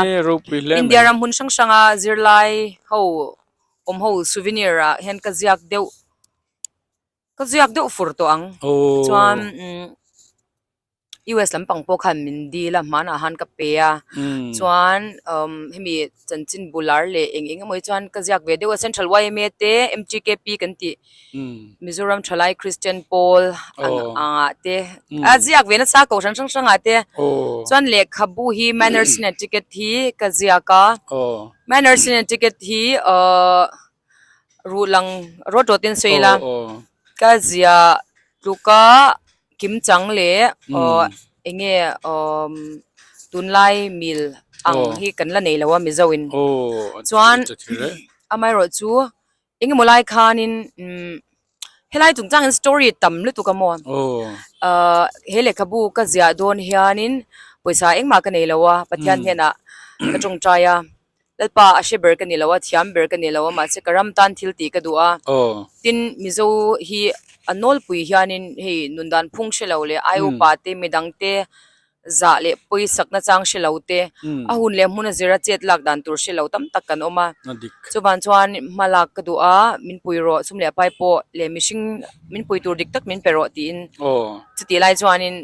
India ram hun sang a zirlai ho ho souvenir a hen kaziak deu furto ang chuan US lampang po khan mindi la mana han ka peya chuan hemi chanchin bular le eng moi chuan kaziak ve deu central YMA te MGKP kan ti Mizoram Thalai Christian Paul anga te aziak ve na sa ko sang a te chuan le khabu hi manners ne ticket hi kaziaka manners ne ticket hi rulang rototin soila kazia luka kim chang le enge tunlai mil ang hi kan la nei lawa mi zawin chuan amai ro chu enge molai khanin helai tung chang story tam lu tu ka mo hele khabu ka zia don hianin poisa engma ka nei lawa pathian hena ka chung traya lalpa ashe ber ka ni lawa thiam ber ka ni lawa ma se karam tan thil ti ka duwa tin mizo hi anol pui hianin hei nundan phung shelo le ayu pa te midang te za le pui sakna chang shelo te ahun le hmuna zira chet lak dan tur shelo tam tak kan oma chuban chuan malak ka du a min pui ro sum le pai po le mishing min pui tur dik tak min pero ti in chuti lai chuanin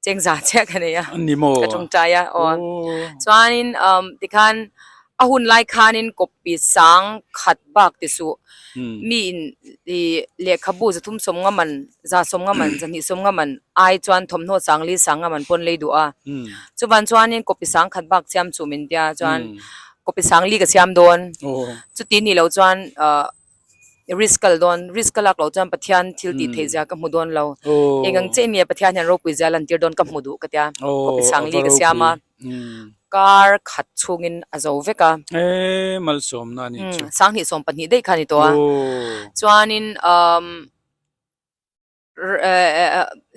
chengza che kan ya ka chung chaya chuanin tikhan ahun lai khanin kopi sang khat bak ti su mi in le khabu zathum som nga man za som nga man zani som nga man ai chuan thomno changli sanga man pon leidu a chuban chuanin kopi sang khat bak cham chu min tia chuan kopi sang li ka cham don chu ti ni lo chuan riskal lak lo chuan pathian thil ti theja ka mudon lo engang che mi pathian han ro pui za lan tir don ka mudu ka tia kopi sang li ka chama kar khat chungin azo veka
malsom na ni
sang hi som pani dei khani to chuanin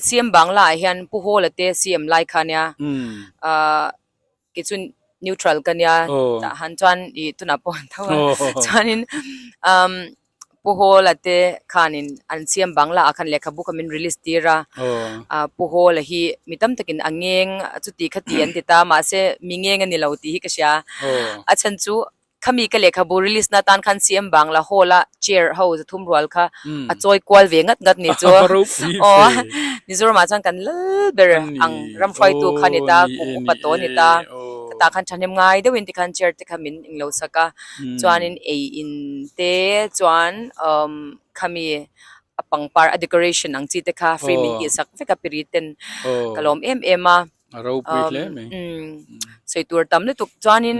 CM Bangla hian pu hol ate CM lai khania kichun neutral kania ta han chuan I tuna pon thawa chuanin puhol ate khanin an siam bangla akhan lekha book amin release tira puhol hi mitam takin angeng chuti khati an tita ma se mingeng ani lo ti hi ka sha achan chu khami ka lekha bu release na tan khan siam bangla hola chair ho thum rwal kha a choi kwal ve ngat ngat ni chu nizur ma chang kan lal ber ang ramfai tu khanita ku paton ita ta khan chanem ngai de win ti khan chair te khamin inglo saka chuanin a in te chuan khami apang par a decoration ang chi te kha frame in ki sak fe ka piriten kalom ema
ro pui le me
soitur tam le tuk chuanin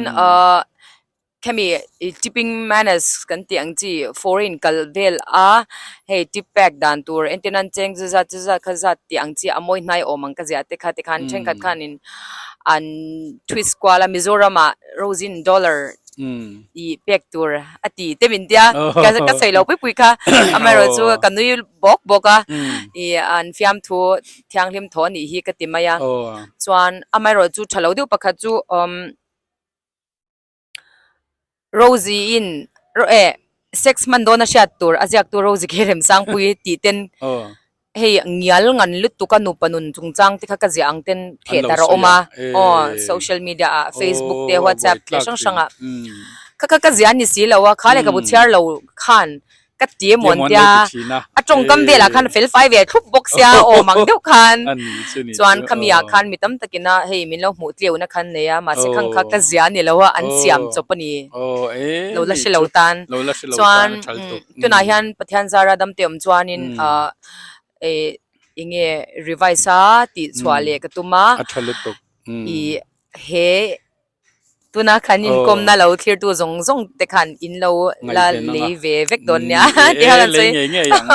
khami tipping manners kan ti ang chi foreign kalvel a hey tip pack dan tur entenan cheng za khaza ti ang chi amoi nai omang ka ja te kha te khan cheng khat khanin an twist kwala mizorama rosin dollar I pek tur ati temin dia ka sai lo pui kha amaro chu kanui boka I an fiam thu thiang lim thon ni hi ka timaya chuan amaro chu thalo deu pakha chu Rosy in sex man dona shat tur azyak tu Rosy K.REMSANGPUII ti ten hey ngial ngan lut tu kanu panun chungchang ti kha ka jiang ten the dara oma social media Facebook te WhatsApp le sang sanga ka jian ni si lawa khale ka bu char lo khan ka ti mon tia atong kam vela khan fel 5 ve thup box ya o mang deu khan chuan khamia khan mitam takina hey min lo mu tleu na khan ne ya ma se khang kha ka jian ni lawa an siam chopani lo la shelo tan chuan tuna hian pathian zara dam tem chuanin inge revise ti chwale ka tuma I he tuna khanin komna lo thlir tu zong te khan in lo la le ve vek don nya ti ha chei
nge yang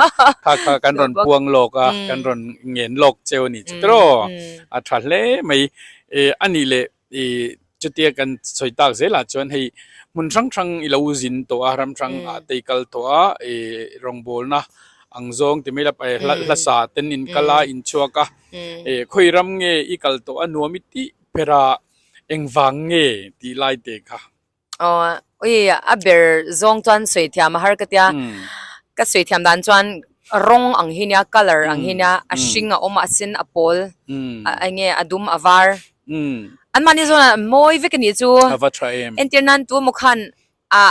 kha kan ron puang lok kan ron ngen lok cheu ni tro a thale mai ani le chutia kan soitak zela chon hei mun sang I lo zin to aram sang a teikal to rong bol na angzong ti mela pa la sa ten in kala in chuaka khoiram nge ikal to anuami ti pera engwang nge ti lai te kha
a ber zong chuan Zaithiam har ka tia ka Zaithiam dan chuan rong ang hinia color ang hinia a hring a oma sin a pol ange adum avar an mani zona moi vekani chu enternan tu mukhan a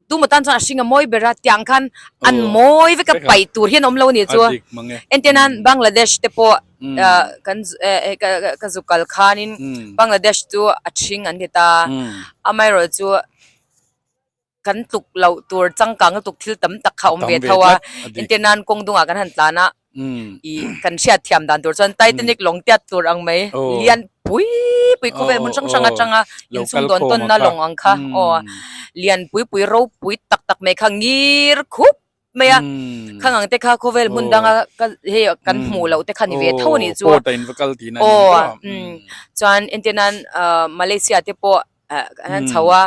tu matan chuan a hring a moi bera tiang khan an moi veka pai tur hian om lo ni chu enternan Bangladesh te po kan zukal khanin Bangladesh tu a hring an geta amai ro chu kan tuk lo tur changkang tuk thil tam tak kha om ve thawa enternan kongdunga kan han tlana I kan sia thiam dan tur chuan Titanic long tiat tur ang mai lian pui ko ve mun changa in sung don ton na long ang kha lian pui ro pui tak me khangir khup maya khangang te kha khovel mundanga he kan mu lo te khani ve thoni chu chuan entenan Malaysia te po an chawa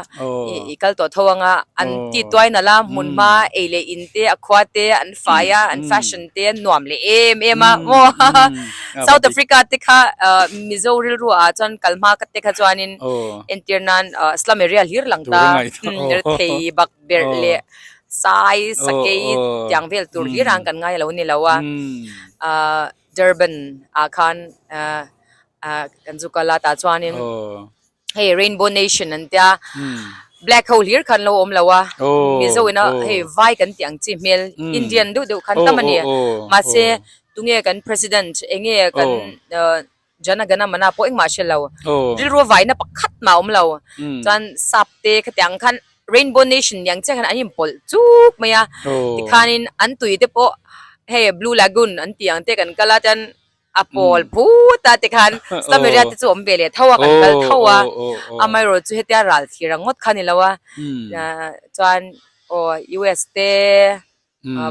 ikal to thawanga an ti toy na la munma ele inte akhwate an faya an fashion te nuam le ema South Africa te kha Mizo Rilru a chan kalma ka te kha chuanin enternan slum area hir langta thei bak ber le sai sakei tiang vel tur hirang kan ngai lo ni lawa Durban akhan kan zukala ta chuanin hey Rainbow Nation antia black hole here kan lo om lawa mizo ina hey vai kan tiang chi mel Indian du kan tamani ma se tunge kan president enge kan jana gana mana po eng marshal law rilro vai na pakhat ma om law chan sapte khatyang khan Rainbow Nation yang che kan anim pol chuk maya tikhanin an tui te po hey Blue Lagoon an tiang te kan kala chan apol puta tikhan stameria te chom bele thawa kan kal thawa amai ro chu hetia ral thirangot khanilawa chuan US te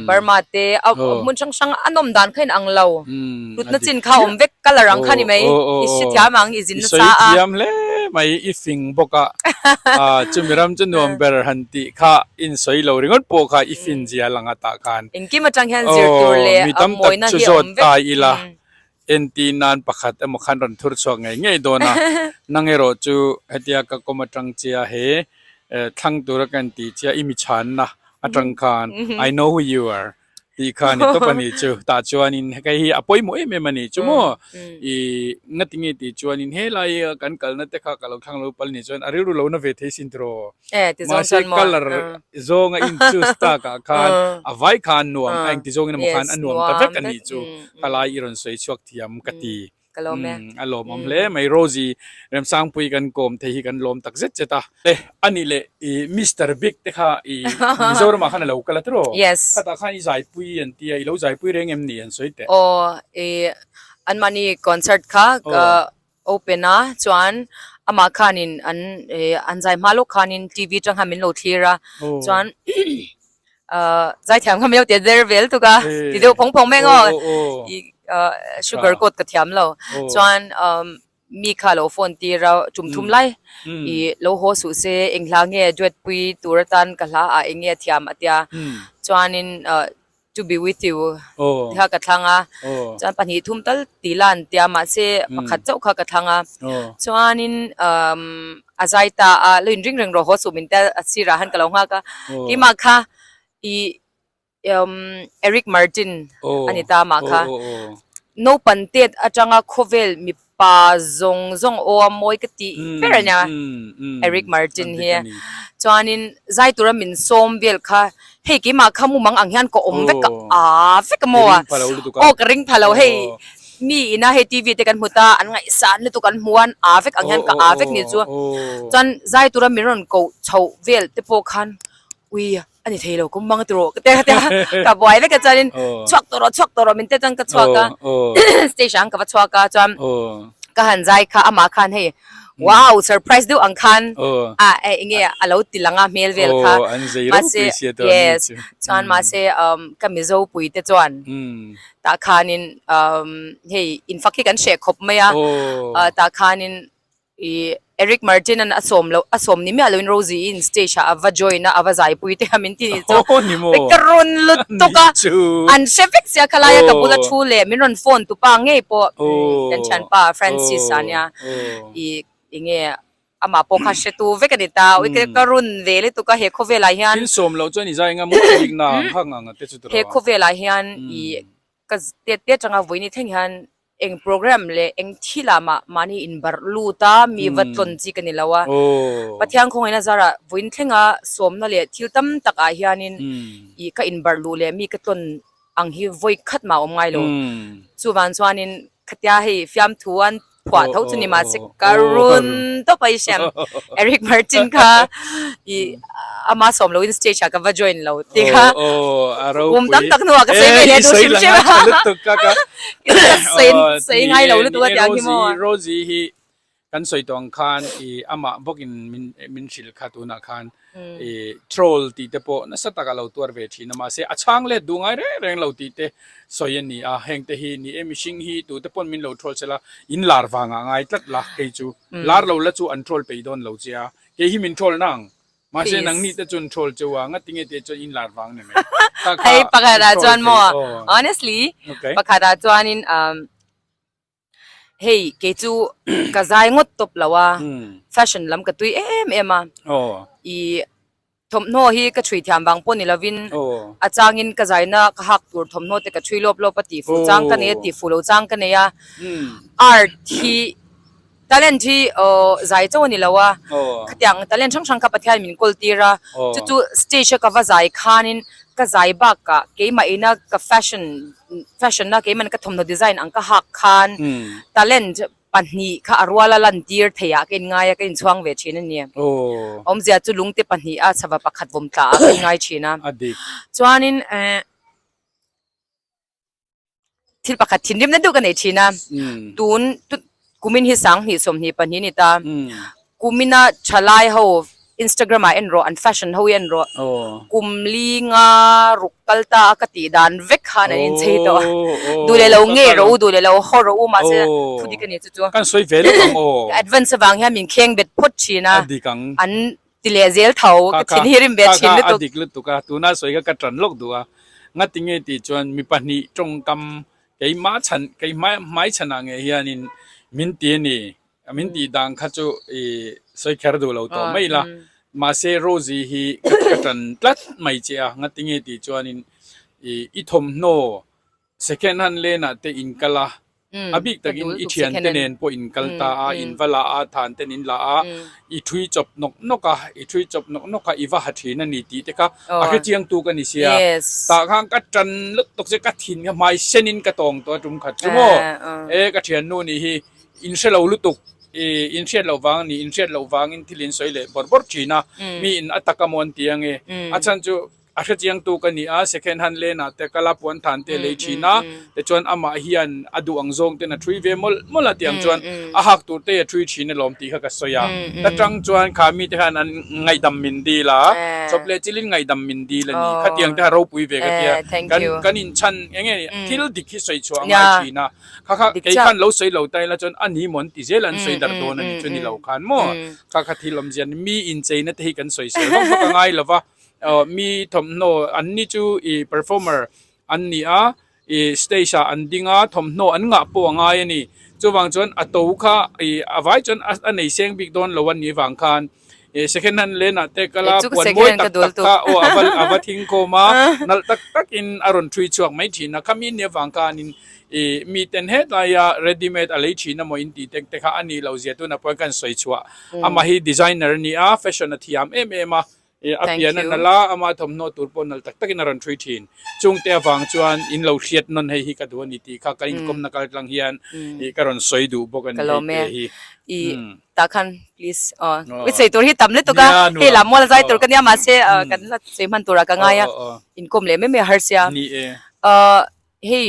Burma te mun sang anom dan khain anglo tutna chin kha om vek kalarang khani mai isi thiamang izin sa a
thiam le mai ifing boka chumiram chu November hanti kha in soi lo ringot po kha ifin jia langa ta kan
inki matang han zir tur le
moina hi om vek ila enti nan pakhat amokhan ron thur chok ngai dona nangero chu hetia ka komatang chia he thang tur kan ti chia imi chan na อาจังคาน I know who you are ตีคานี่ตัวปนิจูตาจวนนินใครอภัยมั่วเอ็มมันนี่จูมั่วอีงัดติงตีจวนนินเฮลัยกันกัลนัดเตะข้ากัลข้างเราปัลนี่จวนอาริรุเราเวทสินโตรมาเซกัลร์ซงอินจูสตากาคานอวัยคานนัวเองที่ซงอินมุขานอันนัวแต่เวกันนี่จูคลายอิรันสวยชวกที่ยมกตีอารมณ์มันเล่ไม่โรซี่เริ่มสร้างปุยกันกลมเที่กันลมตักเจ็ดเจตาอันนี้เลยมิสเตอร์บิ๊กเด็กค่ะมิโซร์มาขันเรากันละตัวข้าตาขันใจปุยอันที่เราใจปุยเร่งเอ็มนี่อันสวยเตะ
อันมันนี่คอนเสิร์ตค่ะโอเปน่าจวนอามาขันินอันใจมาลูกขันินทีวีจังหามินโลทีระจวนใจแถมเขาไม่เอาเดี๋ยวเดอร์เวลตุกะเดี๋ยวพงแม่งsugar coat กระเทียมเราจวนมีข่าวเราฝนตีเราจุ่มทุ่มไล่เราหัวสุเสเองหลังเงี้ยจวดปุยตัวตันกันละเองเงี้ยเทียมเดียจวนนินto be with you ที่กระทั่งจวนปัญหาทุ่มตัลตีลันเตียมาเสมาขัดเจ้าข้ากระทั่งจวนนินอาศัยตาเราอินริงเริงเราหัวสุมินแต่สิราหันกับเราฮะก็ที่มาค่ะEric Martin อันนี้ตามมาค่ะno pantet atanga khovel mi pa zong o moi kati peranya Eric Martin here chuanin zaitura min som vel kha hei ki ma khamu mang anghian ko omvek ka vek mo o kring phalo hei mi ina he TV te kan huta an ngai san ni tu kan huan vek anghian ka vek ni chu chan zaitura miron ko chho vel te po khan uiอันนี้เทโลก็มังตัวก็เตะกับบ่อยไปกับจันชวกตัวมินเตจังกับชวกกันสเตชันกับชวกกันจันก็หันใจค่ะอามาคันให้ว้าวเซอร์ไพรส์ดูอังคันเอ้ยเงี้ยเราติดลังเมลเวลค่ะมาเซ่ yes จันมาเซ่ก็มีโซ่ปุยเตจวนตาคานินเฮ้ยอินฟักกันเช็คครบไหมตาคานินEric Martin อันอสมนี่มีอะไรโรซี่อินสเตชันอวาจอยนะอวาใจปุยเตะมินที่นี่จ้ะไปกระรุนลุดตุกะอันเชฟฟิกเสียขลายกับบุตรชูเล่มิรอนโฟนตุปังเงี้ยปะยันฉันป้าฟรานซิสอันเนี้ยเงี้ยอามาปกคัชตูเวกันดิตาวิกกระรุนเวลิตุกะเฮโคเวลาฮิอัน
ที่สมเราจะนี่ใจงั้นมุกยิงน้ำข้างงั้นเตะสุดเ
ฮโคเวลาฮิอันก็เตะจังหวะนี้ทั้งฮิอันเองโปรแกรมเลยเองที่ละมานี่อินบาร์ลูตามีวัดต้นจีกันนี่แล้ววะปัจจัยคงเห็นนะจ๊ะวินเทงะสวมนั่นเลยที่ตั้มตักอาฮิอานินอีก็อินบาร์ลูเลยมีกระต้นอังฮีไว้ขัดมาไงลูส่วนส่วนนินขัดยาให้ฟิมทวนขวาเท่าจุนี่มาสิการุนต่อไปเชมเอริกมาร์ตินค่ะอามาสมเราอินสเตชันกับว่าจอยน์เราที่ค่ะตั้งตักหนัวก็เสียเลยดูชิมใช่ไหมเสียง่ายเราเลยตัวเดียวที่มั่ว
โรซี่ฮีกันสวยตองคานอามาบอกอินมินชิลคาตูนักคานทรอลตีเตปนัสตากาเราตัวเวทีนมาเสียช่างเล็ดดูง่ายเร่งเราตีเตสวยนี่เฮงเตฮีนี่มิชิงฮีตัวเตปนมินเราทรอลเสละอินลาร์ฟังง่ายตัดละเกจูลาร์เราละจูอันทรอลไปโดนเราเจ้าเกฮีมินทรอลนั่งมาเสียนังนี่แต่จนทรอลเจ้างัดติงเตจนอินลาร์ฟังเนี่ยไหม
ไอ้ปากกาดาจวนมั่ว honestly ปากกาดาจวนินเฮ้ยเกจูกระจายงดตบแล้วว่าแฟชั่นลำกระตุยมาทมโนฮีกระชุยที่บางปนนี่ละวินอาจารย์อินกระจายนะกหักตัวทมโนแต่กระชุยลบปฏิฟูจ้างกันเนี่ยติฟูเราจ้างกันเนี่ยอาร์ที่ตาเลนที่ใจเจ้านี่ละว่าขยังตาเลนช่างกับประเทศมินกอลตีระจู่สเตชันกับว่าใจขานินก็ใจบักกะเกี่ยมาอินะกับแฟชั่นนะเกี่ยมันก็ทำโนดีไซน์อังก็หักขานตาเลนปัญหาข้ารัวละลันตีร์เทียกินง่ายกินช่วงเวชินเนี่ยอมเสียจุลุงที่ปัญหาสภาพขัดวมตากินง่ายชินะส่วนนี้ที่ประคัดทิ้งริมนั่นดูกันเอชินะตูนกูมินฮิสังฮิสมฮิปัญหานี่ตากูมินะชลายเขาInstagram เอ็นโรอันแฟชั่นเขาเอ็นโรกุมลีงารุกกัลตากติดานเวกฮานันเซโตดูเลยเราเงี้ยรู้ดูเลยเราฮอรู้มาเสียทุกทีกันนี่จู่
กันสวยเวลกังโอ
advance บางอย่างมีเข่งเบ็ดพุทชีนะอันติเลเซลเท่าก็ทิ้งฮิริมเบ็ดชินเลยตุก
ตุกตัวน่าสวยก็กระจันโลกดูงัดติงเงติจวนมีปัญหาตรงกำไก่ม้าฉันไก่ไม้ชนะเงี้ยนินมินตีนี่มินตีดังข้าจู่สวยแค่ดูเราตัวไม่ละ มาเซโรซีฮีกัดกันตัดไม่เจ้างัดติงเอติจวนอิทอมโน second hand เลนะเตอินกะลาabik takin ichian tenen po in kalta a in vala a than tenin la a I thui chop nok noka I thui chop nok noka iwa hathina ni ti te ka a ke chiang tu ka ni sia ta khang ka tran luk tok se ka thin ka mai senin ka tong to tum khat chumo ka thian nu ni hi in se lo lutuk in shet lo wang ni in shet lo wang in thilin soile bor china mi in atakamon tiang achan chuอาเจียงตูกันนี่second hand เลยนะแต่กลับวันทันเตเลยชีนะแต่จวนอามาเฮียนอดูอังซงเตนะทรีเวมลละเตียงจวนหักตัวเตะทรีชีนลมตีเขาก็สวยแต่จังจวนขามีแต่ขนาดไงดำมินดีละชอบเลยจิลินไงดำมินดีละนี่ขัดเตียงแต่เราปุยเวกันเตียกันอินชันยังไงที่เราดิคิดสวยชัวไงชีนะข้าไอ้ขันเราสวยเราไตละจวนอันนี้มันติเจลันสวยดัดโดนนี่จวนนี่เราขันมั่วข้าที่ลมเจียนมีอินใจนั่นที่กันสวยๆห้องก็ง่ายละวะมีทอมโนอันนี้จูperformer อันนี้สเตชันอันดิ้งทอมโนอันงะปวงง่ายนี่จูวางจนอัตโต้ค่ะเอาไว้จนอันไหนเสียงบิ๊กโดนละวันนี้วางคันsecond hand เลยนะแต่ก็ลาปวนมวยตักค่ะโอ้อวัทิ้งโคมานัลตักอินอารมณ์ทรีช่วงไม่ทีนะขมิ้นเนี่ยวางคันมีเต็นเฮดลาย ready made อะไรชีนะมวยอินดีแต่ค่ะอันนี้เราเสียตัวนะปวนกันสวยชัวอามาฮีดีไซเนอร์นี่fashion ที่ยามมาอาเปียนนั่นละอามาทำโนตุรปนนั่นตักอินรันทรีทีนจุงเตะฟังจวนอินเราเชียดนั่นให้ฮิกัดวันนี้ที่ข้ากันคมนักการลังเฮียนการันสวยดูบอกกัน
ฮีตาคัน please วิสัยตัวที่ทำเลยตัวก็เฮลามอลใจตัวกันเนี่ยมาเสียกันละเสียมันตัวกันไงอินคมเลยไม่ฮาร์เซียเฮ้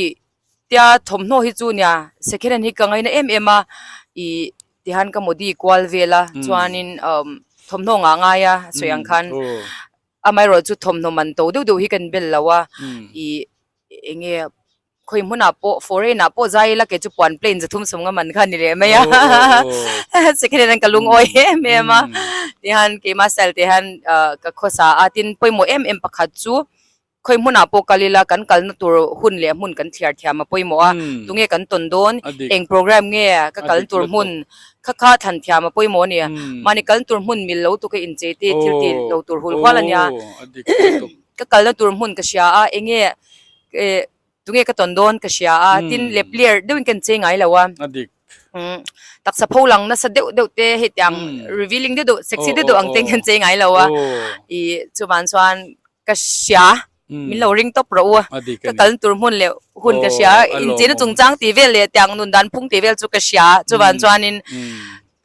เตียทำโนฮิจูเนี่ยเสกเรนฮิกังไงนะมาที่ฮันก็มดีกวาลเวล่าจวนอินทมโนงง่ายสวยงคันไม่รู้จุดทมโนมันโตดูฮิกันเบลแล้วว่าเงี้ยคุยมุนาโปฟอร์เรน่าโปใจละเกจุปวนเพลนจะทุ่มสมกับมันคันนี่เลยไหมอ่ะสิ่งที่นั่นก็ลุงอ้อยเมียมาที่ฮันเกมาเซลที่ฮันก็ข้อสาตินไปโมปักขัดจูคุยมุนาโปกาลิลากันกันตัวหุ่นเลี้ยหุ่นกันเทียร์เทียมาไปโมอ่ะตรงเงี้ยกันตนโดนเองโปรแกรมเงี้ยก็กันตัวหุ่นข้าทันเทียมาไปโมเนี่ยมันนี่กันตัวหุ่นมีเหลาตัวก็อินเจตีทิลตีเหลาตัวหุ่นว่าละเนี่ยก็กันตัวหุ่นก็เชียเองเงี้ยตรงเงี้ยก็ตนโดนก็เชียตินเล็บเลียร์ด้วยกันเจงไงแล้ววะตักสะโพลังน่ะสะเดวเตะเหตุอย่าง revealing ดูเซ็กซี่ดูอังเต็งกันเจงไงแล้ววะจุบันส่วนก็เชียมิลริงตบเราก็กันตัวหุ่นเลยหุ่นก็เชียอินเจนจงจ้างตีเวลเลยแต่งนุนดันพุ่งตีเวลจุกเชียจุบันส่วนนิน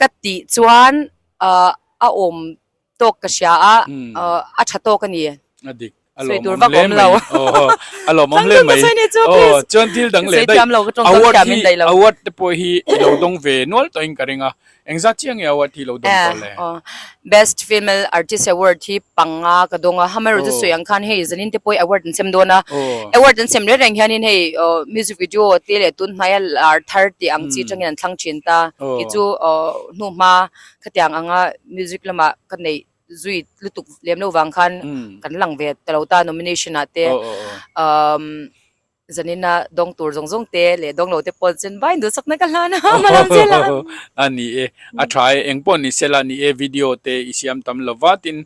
ก็ตีส่วนอมโตกเชียชัดโตกันนี่สวยตัวว่าผมเรา
อารมณ์มันเล่นไหมจนที่ดังเลยได้อวดที่พอฮีเราต้องเวนวลตัวเองกันเองเอ็งซักเชียงอวดที่เราต้องกันเลย
Best Female Artist Award ที่ปังก็ดงฮาไม่รู้จะสวยยังคันเฮ้ยจะนินที่พอย award นั่นเซมโดนะ award นั่นเซมเรื่องแค่นี้เฮ้ยmusic video ที่เลยตุนให้30อังจีจังยันทั้งชินตาอีจูนุ่มมาขัดยังmusic ละมากันในจุยลุตุเลี้ยมโนวังคันกันหลังเวทแต่เราตา nomination นะเตจะนี่นะดงตัวจงเตะเลยดงเราเตะปนเซนไปดูสักนักกันละนะมาลำเจล่ะ
อันนี้try เองปนนี่เซล่านี่วิดีโอเตะอิสยามตำลวัติน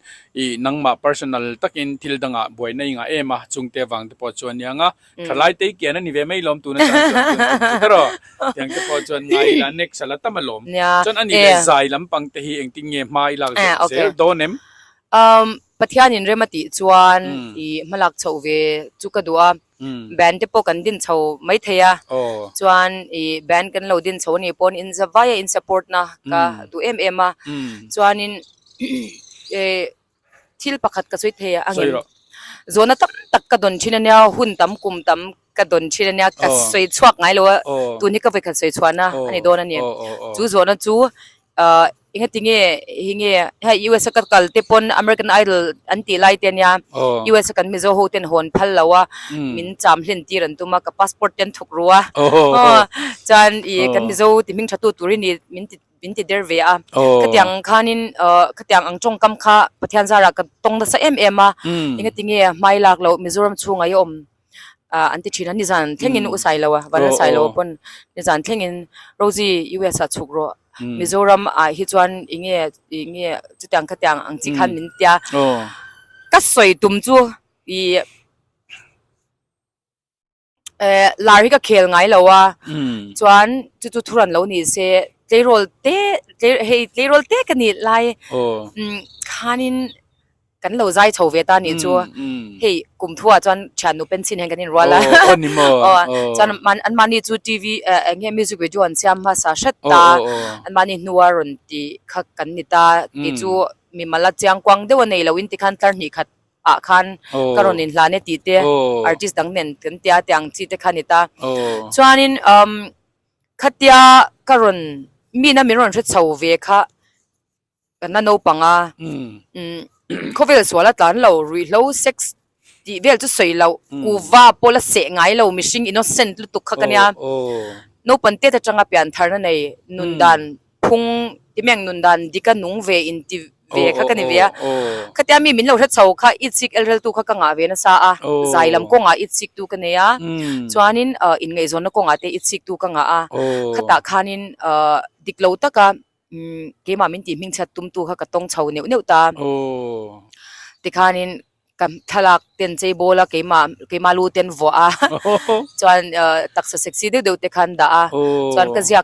นังมา personal ตักอินทิลดังบ่อยในงามาจุงเตะวังเตะปนชวนยังทลายเตะเกียร์นั่นนี่เวไม่ล้มตัวนั่นแต่รอยังเตะปนชวนไงล่ะ next สลัดตั้มล้มจนอันนี้เลยใจลำปังเตะเองติงเงี้ยไม่หลักเซลโดนเอ็ม
ปัทยานินเรมาติจวนมาลักเฉาเวจุกดัวแบนที่พวกกันดินเฉาไม่เทียจวนแบนกันเราดินเฉานี่ปนอินจะวายอินสปอร์ตนะก็ดูมาจวนนินทิลปักขัดกระสุยเทียอังนี้โซนตักกระดนชินเนี่ยหุ่นตั้มกุมตั้มกระดนชินเนี่ยกระสุยชวกไงเลยตัวนี้ก็ไปกระสุยชวนนะอันนี้โดนนั่นเนี่ยจูโซนจูingat hingi hai US kan kal tepon American Idol anti lai ten ya US kan mizo ho ten hon phal lawa min cham hlin ti ran tuma ka passport ten thuk ruwa chan kan mizo ti ming thatu turi ni min ti der ve a katyang khanin katyang angchong kam kha pathian zara ka tong da sa a ingat tinge mai lak lo mizoram chunga yom อันที่ชินันนิจานเท่งอินอุสัยแล้ววันนั้นใส่แล้วปนนิจานเท่งอินโรซี่US ชุกโรมิโซรัมฮิจวนอิงเงี้ยจุดยังขัดยังอังจิคันมินเตียก็สวยตุ่มจูอีลาริก็เคลไงแล้วจวนจุดทุรันแล้วนี่เสเลโรลเต้เลโรลเต้กันนี่ไลขานินกันเราใจชาวเวตานี่จูเฮ้ยกลุ่มทัวร์จวนฉันนูเป็นสินแห่งกันนี่รัวละจวนมันนี่จูทีวีเงี้ยมิวสิกวิดีโออันเสียมภาษาชัดตามันนี่นัวรุนตีขักกันนี่ตาที่จูมีมาละเจียงกวางเดี๋ยวในเราวินติคันตันนี่ขัดคันกรณีลาเนติเตอาร์ติสต์ดังเน้นกันเตียเตียงจีเตคันนี่ตาจวนนี่ขัดเตียกรณีมีน้ำมีรอนชุดชาวเวค่ะกันนั่นโอปังเขาเวลสวนละตอนเรารีเราเซ็กซ์ที่เวลจะสวยเรากูว่าพอละเสียงไงเรามิชิงอินโนเซนต์ลุตุกขักันยาโนปันเตจะจังกับยันทาร์นั่นเองนุนดันพุงที่เมียงนุนดันดิกันนุ่งเวอินทิเวขักันนี่เวียขัดยามีมินเราชัดเสาค่ะอิดซิกเอลเรลตุขักันงาเวนะซาใจลำกงอ่ะอิดซิกตุกันเนี่ยจวนนินอินไงโซนกงอ่ะเตอิดซิกตุกันงาขัดตาขานินดิกเราตะกะเกมามินตีมิงชัดตุ้มตูค่ะกะต้องเฉาเนียวตาติคานินกับทลักเตียนเจโบละเกมาลูเตียนวัวจวนตักษะเซ็กซี่เดี๋ยวติคันดาจวนก็เจี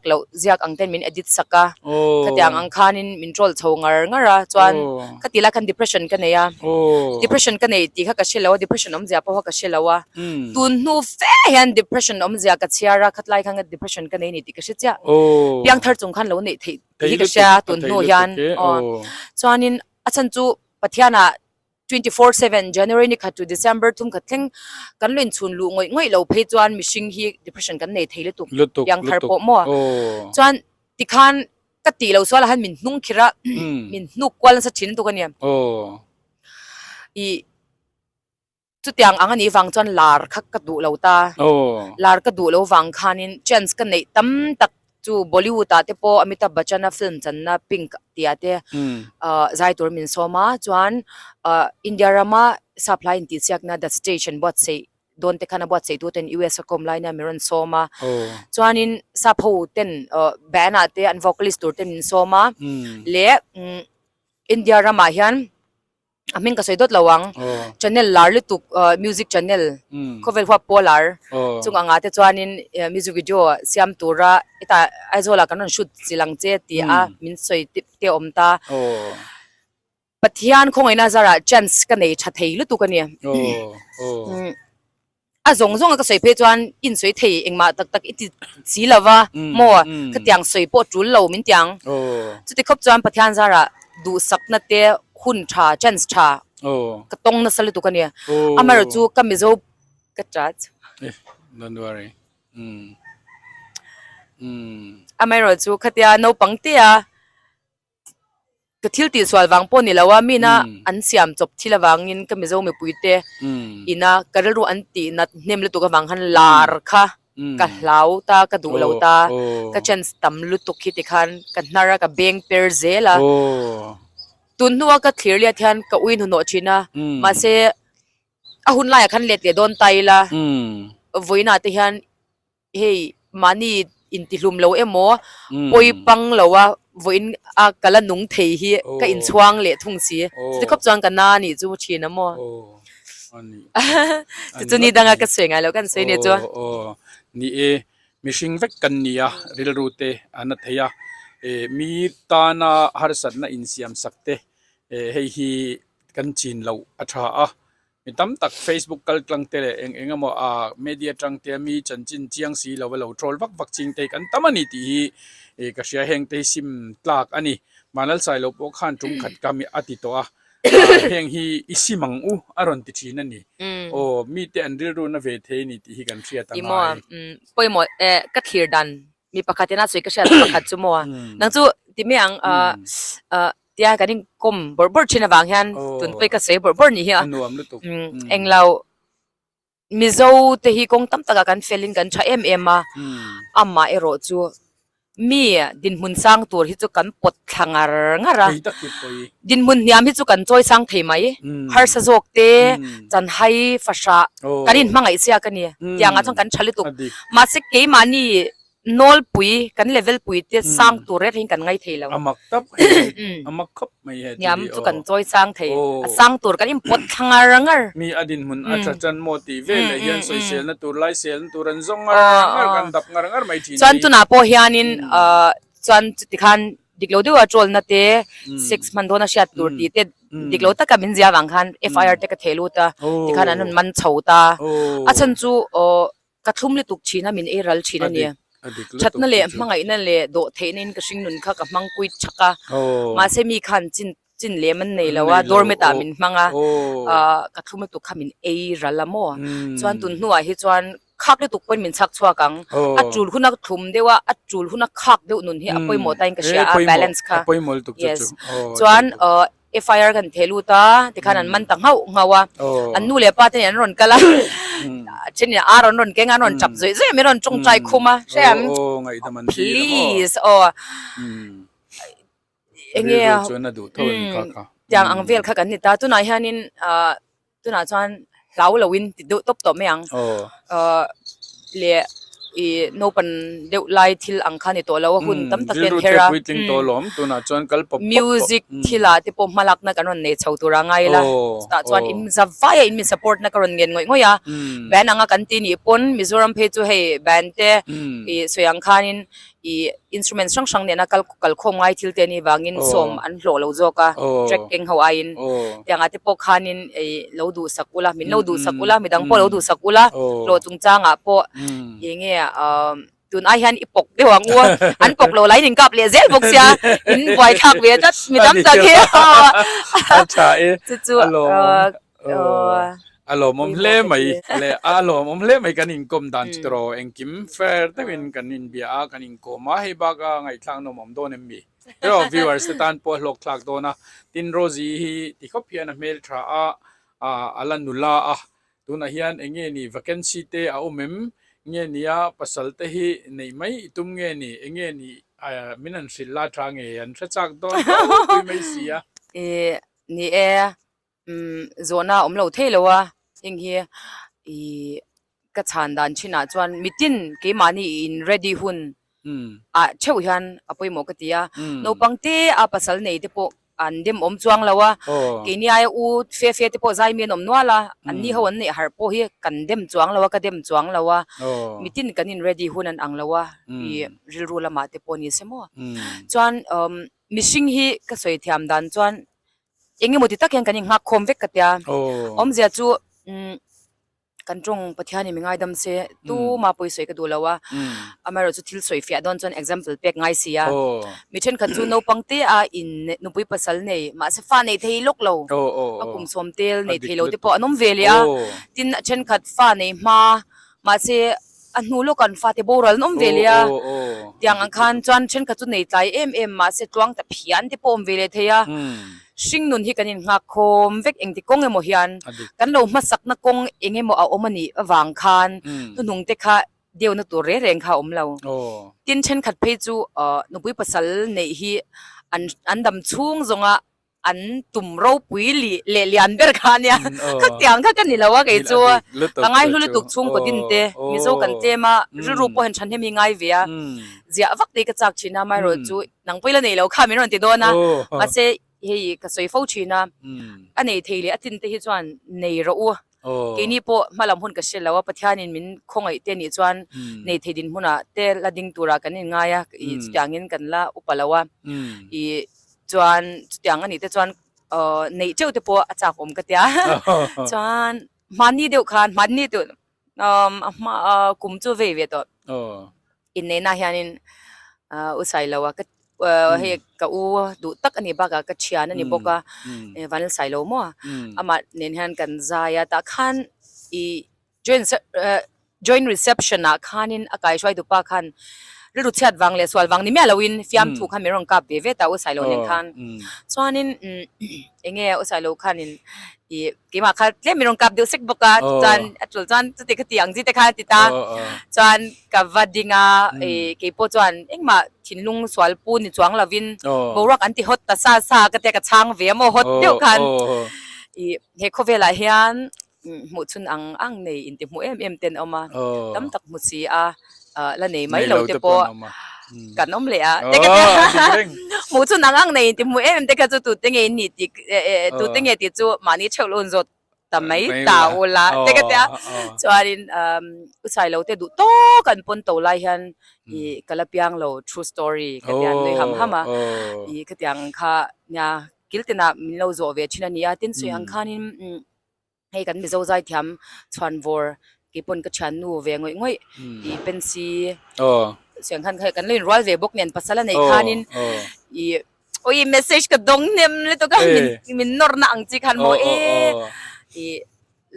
ยกอังเทนมินเอดิตสักกะขัดยังอังคานินมินโทรลเฉางางระจวนขัดตีละคัน depression กันเนี่ย depression กันเนี่ยตีค่ะก็เชื่อแล้วว่า depression อมเสียเพราะว่าก็เชื่อแล้วว่าตุนนูเฟ่ยัน depression อมเสียก็เชื่อระขัดไล่คัน depression กันเนี่ยนี่ตีก็เชื่อจ้ะเพียงทาร์จงคันแล้วเนี่ยที่ก็เชื่อตุนนูยันจวนนินอาจารย์จูปัทยานะ24/7 January นี่ค่ะto December ทุ่มขัดเท่งกันเล่นชุนลูง่อยเราเพจวนมิชิงฮี depression กันในไทยเลยตุกยังทาร์ปมั่วจวนติคันก็ตีเราส่วนละหันมินนุ่งคิระมินนุกกวนสักชิ้นตัวกันเนี่ยอีจุดยังอันนี้ฟังจวนลาร์คักกระดูเราตาลาร์กระดูเราฟังคันินเจนส์กันในตั้มตักจูบอลิวูดแต่พออมิตาบัชนาฟิล์มจันนะพิงค์ที่อาเตใจตัวมินโซมาจวนอินเดียรามาซัพพลายอินติเซียกนะดัตสเตชันบอดเซโดนเตคันบอดเซตัวเต็น US คอมไลน์นะมิรันโซมาจวนอินซัพพูเต็นแบนอาเตอันวอคลิสตัวเต็นมินโซมาเล่อินเดียรามาฮันอามินก็ใส่ดดระวัง channel ลาร์ลุตุกmusic channel เขาเวลว่า polar จุงอ่างอาเตจวานิน music video เสียมตัวระอิตาไอโซลากันนั่นชุดสิลังเจตีมินใส่เตอมตาปัทยานคงไอ้น่าจะระ chance กันในชัดเทลุตุกันเนี่ยจงก็ใส่เพจวนอินสวยเทเองมาตักอิติสีละวะมัวก็เตียงสวยปวดจุลเรามินเตียงจุดที่ครบจวนปัทยานจะระดูสักนัดเตหุ่นชาเจนส์ชาก็ต้องนั่นสลิตุกันเนี่ยอามารู้จูก็มิโซก็จัด
don't worry
อามารู้จูขัดยาโนปังเตียก็ทิลตีสวลวังปนนี่แล้วว่ามีนะอันเสียมจบที่ละวังยินก็มิโซไม่ปุยเตอินะก็รู้อันตีนัดเนมเลยตุกวังหันลาร์ค่ะก็เหลาตาก็ดูเหลาตาก็เจนส์ตั้มลุตุคิดกันก็นาราก็เบงเปอร์เซล่ะตุนนัวก็เคลียร์เลียทันก็อุ้ยหนูชินะมาเสหุ่นไล่คันเล็ดเลยโดนไตละวันนั้นที่ฮันเฮ้ยมันนี่อินทิลุมเราโมปอยปังเราว่าวันกันละนุ่งเทียก็อินช่วงเละทุ่งสีจะครบจวนกันนานี่จูชินะโมจุนี่ดังก็สวยงามแล้วกันสวยเนี่ยจู
นี่มิชิงเวกกันนี่ริลรูเตอันนั้นเฮียมีตานาฮาร์สันนะอินเซียมสักเตให้ฮีกันจีนเราอัชรามีตั้มตัก Facebook กัลกลังเตะเองก็มาเมดียจังเตมีจันจินเจียงสีเราเราโทรลวักจริงเตกันตั้มนี่ที่ก็เสียแห่งเตซิมตากอันนี้มานั่นใส่เราพวกขันจุงขัดกามีอติตัวแห่งฮีอิสิมังอารอนติชีนั่นนี่โอ้มีแต่อันเรื่องนั้นเวทีนี่ที่กันเชียตั้งไง
ปอยหมดก็เคลียร์ดันมีประกาศที่น่าสวยก็เชียร์ประกาศจุมัวนังจูที่ไม่ยังที่อาการนิ่งกลมบอร์บอร์ชินบางฮันตุนไปก็เสียบอร์บอร์นี่ฮะเองเรามิโซเตฮีกงตั้มตะกันเฟลินกันใช้มาอามาเอโรจู มีดินมุนสร้างตัวที่จุกันปดทางงาระ
ไอ้ตะกิดไป
ดินมุนยามที่จุกันจอยสร้างเทไหมฮาร์สโจกเตจันให้ฟาชากันดินมังไอเสียกันเนี่ยอย่างงั้นต้องกันชลิตุกมาสิเกมานี่นอลปุยกันเลเวลปุยที่สร้างตัวเรทกันไงเทแล้ว
อามักตับอามักคบไม่เห็น
ยามจุกันจอยสร้างเทสร้างตัวกันดินปดทางงา
มีอดินมุนอาจารย์โมติเวลยันโซเชียลนะตัวไลเซลตัวรันซงงากันดับงาไม่ที
จวนตุนาโปเฮียนินจวนติคันดิกโลดูว่าโจลนัตเต้6 มันโดนอาชีพตัวดีเต้ดิกโลตะกับมินเซียวังคัน FIR เต้กับเทลูตาติคันนั้นมันเฉาตาอาจารย์จูกระทุ่มลิตุกชีนะมินเอรัลชีนะเนี่ยชัดนั่นแหละมังไงนั่นแหละโดเทนินกระชิงนุนข้ากับมังกุยชักกะมาเซมีคันจินเลมันเนี่ยแล้วว่าดอร์เมตามินมังอ่ะกระทุ่มลิตุกขามินเอรัลละโม่จวนตุนหัวฮิจวนคักได้ตุกเป็นมินชักชัวกังอัจจูลคุณนักทุ่มเดียวว่าอัจจูลคุณนักคักเดียวนุนที่อภัยหมดแต่งกษีบาลานซ์ค่ะ yes จวนFIR กันเทลูตาที่ขนาดมันตั้งเฮาว่าอันนู้นเลยป้าที่เนี่ยรอนกันละเช่นเนี่ยรอนแกงรอนจับใจไม่รอนจงใจคุมาใช่ไหม please เงี้ยอย่างอังเวลค่ะกันนี่ตาตัวไหนฮะนี่ตัวไหนจวนเราวินติดตบต่อไม่ยังเลี้ยโนปันเดี๋ยวไล่ทิลอังคานี่ตัวเราว่าหุ่นตั้มตะเกียนเฮรามิวสิกที่ละที่ผมมาลักนักการวันเนี่ยชาวตัวร่างไงล่ะแต่จวนอินมิสไฟอินมิสซัพพอร์ตนักการวันเงินง่อยแบนอังกันตีนี่ปนมิโซรัมเพจูให้แบนเตสวยอังคานินอินสตรูเมนต์ช่างเนี่ยนักกัลคมไงทิลเตนี่วางินสมอันโหลเราโจกะแทร็กกิ้งเขาอินอย่างอาทิตย์พวกคานินเราดูสักุละมินเราดูสักุละมิดังพอเราดูสักุละโหลจุงจ้างอ่ะพออย่างเงี้ยตุนไอฮันอีปกเดี๋ยวงัวอันปกโลไลนิงกับเลียเซลปกเสียอินไวคักเวียจัดมิดัมตะเกียจู่
อารมณ์เล่ไหมเลยอารมณ์เล่ไหมกันอินกรมดันสตรอเองกิมเฟร์แต่เป็นกันอินเบียกันอินโกมาให้บากาไงทางนมอมโดนมีเดี๋ยววิวเวอร์สตันพอหลอกคลากโดนะตินโรซีที่เขาเพียนเมลทราอาลันนุลาตัวนั้นเฮียนเองนี่ vacancy เตอเอาเมมเงี้ยนี่ปัสสาวะที่ในไม่ตุ้มเงี้ยนี่มินันสิลลาทางเงี้ยนชัดจักโดนไม่เสีย
นี่โซน่าเราเทเลวะอย่างเงี้ยกระชานดันชินาจวนมิตินเกี่ยมานี่อิน ready หุ่นเชื่อยันไปหมกติยาโนปังเตปัสสาวะในที่พวกอันเดิมจวงแล้ววะกินยาเฟียที่พอใจมีนนัวละอันนี้เขาวันนี้หาพอฮีกันเดิมจวงแล้ววะก็เดิมจวงแล้ววะมิตินกันอิน ready หุ่นอังแล้ววะริลรูละมาที่พอนี่เสมอจวนมิชิงฮีก็สวยเทียมดันจวนเองมีมุติตะเกียงกันยังหักคมเวกกันเดียเสียจูกันจงปะเทียนี่มีง่ายดำเสียตู้มาปุยสวยก็ดูแล้วว่าอเมริกาทิลสวยเฟียดอนจน example เป็กง่ายเสียมีเช่นกันจูโนปังเตอินนุปุยปัสสาวะเนี่ยมาเสฟ้าในเทลกเรากุมสมเตลในเทลที่พอน้องเวลียตินเช่นขัดฟ้าในมาเสอันนู้โลกันฟ้าที่โบราณน้องเวลียอย่างอังคารจวนเช่นขัดจูในใจมาเสตวงแต่เพียนที่พอมเวลีเทียสิ่งนู้นที่กันยินหักคมเวกเองที่กงเอโมฮิอันกันเรามาสักนักกงเองเอโมเอาอมันนี่วางคันตุนุ่งเตค่ะเดียวนักตัวเร่งค่ะเราตินเช่นขัดเพจูนุบุยปัสสาวะในฮีอันดำชุ่งจงอันตุ่มเราปุยเลียนเบอร์คันเนี่ยขัดเตียงขัดกันนี่แล้วว่าไงจูบางไงลุตุกชุ่งก็ดินเตมิโซกันเตมารูปพอเห็นฉันที่มีไงเวียเสียวักตีกระจักชินาไม่รู้จูนังปุยละนี่แล้วข้ามีรอนติดโดนนะมาเซเฮ้ยก็สวยฟูชีนะอันนี้เทเลอตินเตหิจวนในรัวกีนี่พอมาลำหุ่นก็เชื่อแล้วว่าประเทศนี้มินคงไอเตียนี่จวนในเทดินหุ่นอ่ะเตละดิ่งตัวรักกันนี่ง่ายอ่ะอีจุดอย่างนี้กันละอุปละว่าอีจวนจุดอย่างนี้เตจวนในเจ้าเตปอาจากผมก็เตียจวนมันนี่เดียวกันมันนี่ตัวมากุมจูเวเวตัวอินในนาเฮียนินอุสัยแล้วว่าก็เฮ้ยก็ดูตักอันนี้บ้างก็เชียร์นั่นนี่บอกว่าวันนี้ใส่โลมั่วอามาเน้นหันกันใจตาขันjoin reception นะขันินอากาศช่วยดูป้าขัน รู้ชัดวังเลยส่วนวังนี่แม่เราวินฟิล์มถูกคาเมรอนกับเบเวตาอุสัยโลนึงคันส่วนนี้เองอุสัยโลคันนี่กี่มาคัดเล่นเมรอนกับเดี๋ยวสิกบกัดจานจุลจานจะติดกติยังจิตคันติตาจานกับวัดดิงากี่ปจวนเองมาถินลุงสวลปูนี่จวงลาวินบรักอันที่ฮอตตาซากระเตกระช่างเวียมฮอตเดียวกันเฮโคเวลาเฮียนหมุชุนอังในอินติหมุเอ็มเต็นออกมาตั้มตักหมุสีแล้วนี่ไม่เราจะปอกันน้องเลยแต่ก็หมูชุนอังในอินติหมุเอ็มแต่ก็จะตุดเตงนี่ติตุดเตงติจูมานี่เชลอนจดแต่ไม่ตาโอละแต่ก็จะจวนอุสัยเราแต่ดูโตกันปนโตไลฮันกะละเปียงเรา true story กะเตียนเลยหำมกะเตียงค่ะเนี่ยกิลตินะมิเราโจเวชินานี่ตินสุยหังคานิให้กันมิโซใจเทียมชวนวอร์กี่ปนก็ชันนูเวงง่อยเป็นซีเสียงคันเคยกันเล่นร้อยเวบกเนี่ยภาษาละในคานินโอ้ยเมสเซจก็ดงเนี่ยเลยตัวก็มินนอร์นังจีคันโม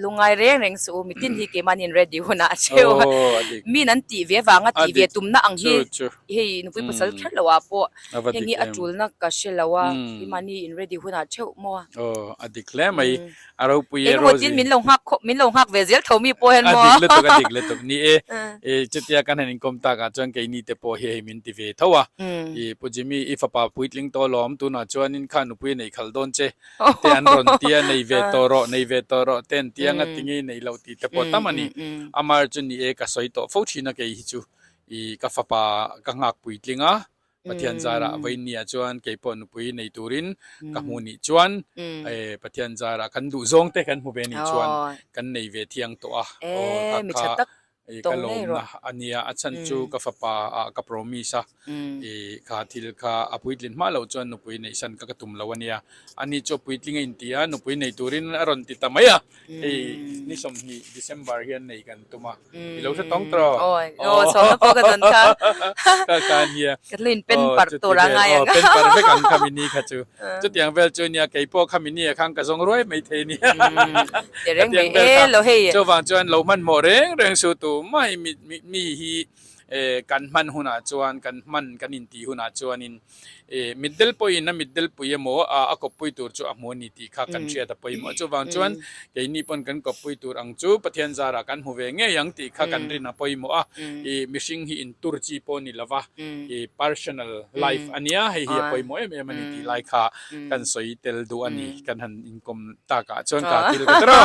ลุงไงเร่งเร่งสู้มิตินที่เกมันอินเรดิหัวหน้าเชียวมีนันตีเวฟังอ่ะตีเวตุ่มน่ะอังฮีเฮ้ยนุ้ยภาษาแค่ละว่าปะเฮงนี้อัจจุลนักก็เชลว่าที่มันนี่อินเรดิหัวหน้าเชียวมัว
อดีกแล้วไหมเราปุย
โรซี่มินลงหักเวเซลเขามีปอยมัว
อดีกเลยตัวนี่จุดที่กันเห็นกรมตากาจวนเกนี่แต่ปอยเฮมินตีเวทัวปุจิมีอีฟ้าปุยลิงตัวล้อมตัวน่ะจวนนินข้านุปุยในขัลดอนเจเตียนรอนเตียในเวตโรเต้นเตียงติงในเราตีแต่พอตั้มนี่อามาจุนี่ก็สวยต่อฟูชินักฮิจูกาฟ้ากังหักปุยลิงปะเทียนจาระไว้เนี่ยจวนเก็บปนปุยในตุรินกับมูนิจวนปะเทียนจาระกันดูซงเตกันหูเบนิจวนกันในเวทียงตัว
มิชัดตัก
ก็ลงนะอันนี้อาจารย์จูกับฟ้ากับโรมิซาข้าทิลข้าอภิลินมาเราจวนนุปุยในสันก็กระตุ้มเราวันนี้อันนี้จบปุยลิงอินเดียนุปุยในตุรินอรอนติตามายนี่สมฮีเดือนบาร์เฮียนในกันตัวมาเราจะต้องตรอ
สองพวกกันนั้นค่ะ
การเฮีย
กันลินเป็นปัตตัวไง
เป็นปัตไปกันคามินีค่ะจูจุดอย่างเวลจูเนี่ยไก่พวกคามินีข้างกระทรวงรวยไม่เทนี่
เดี๋ยวเรื่องนี้เราให้
เจ้าฟังจวนเรามันโมเร่งสุดตัวไม่มีฮีกันมันหุนาจวนกันมันกันอินตีหุนาจวนินมิดเดิลปุยนะมิดเดิลปุยโมกบปุยตัวจูอโมนิตีข้ากันเชียตปุยโมจูวังจวนแกนี่ปนกันกบปุยตัวอังจูปะเทียนจาระกันหัวเงยยังตีข้ากันรินาปุยโมมิชิงฮีอินตุรจีปนิลาวะpersonal life อันนี้ให้ฮีปุยโมมันอินตีไลค์กันสวยเตลดูอันนี้กันหันอินคอมตากาจวนกาติลกันรอ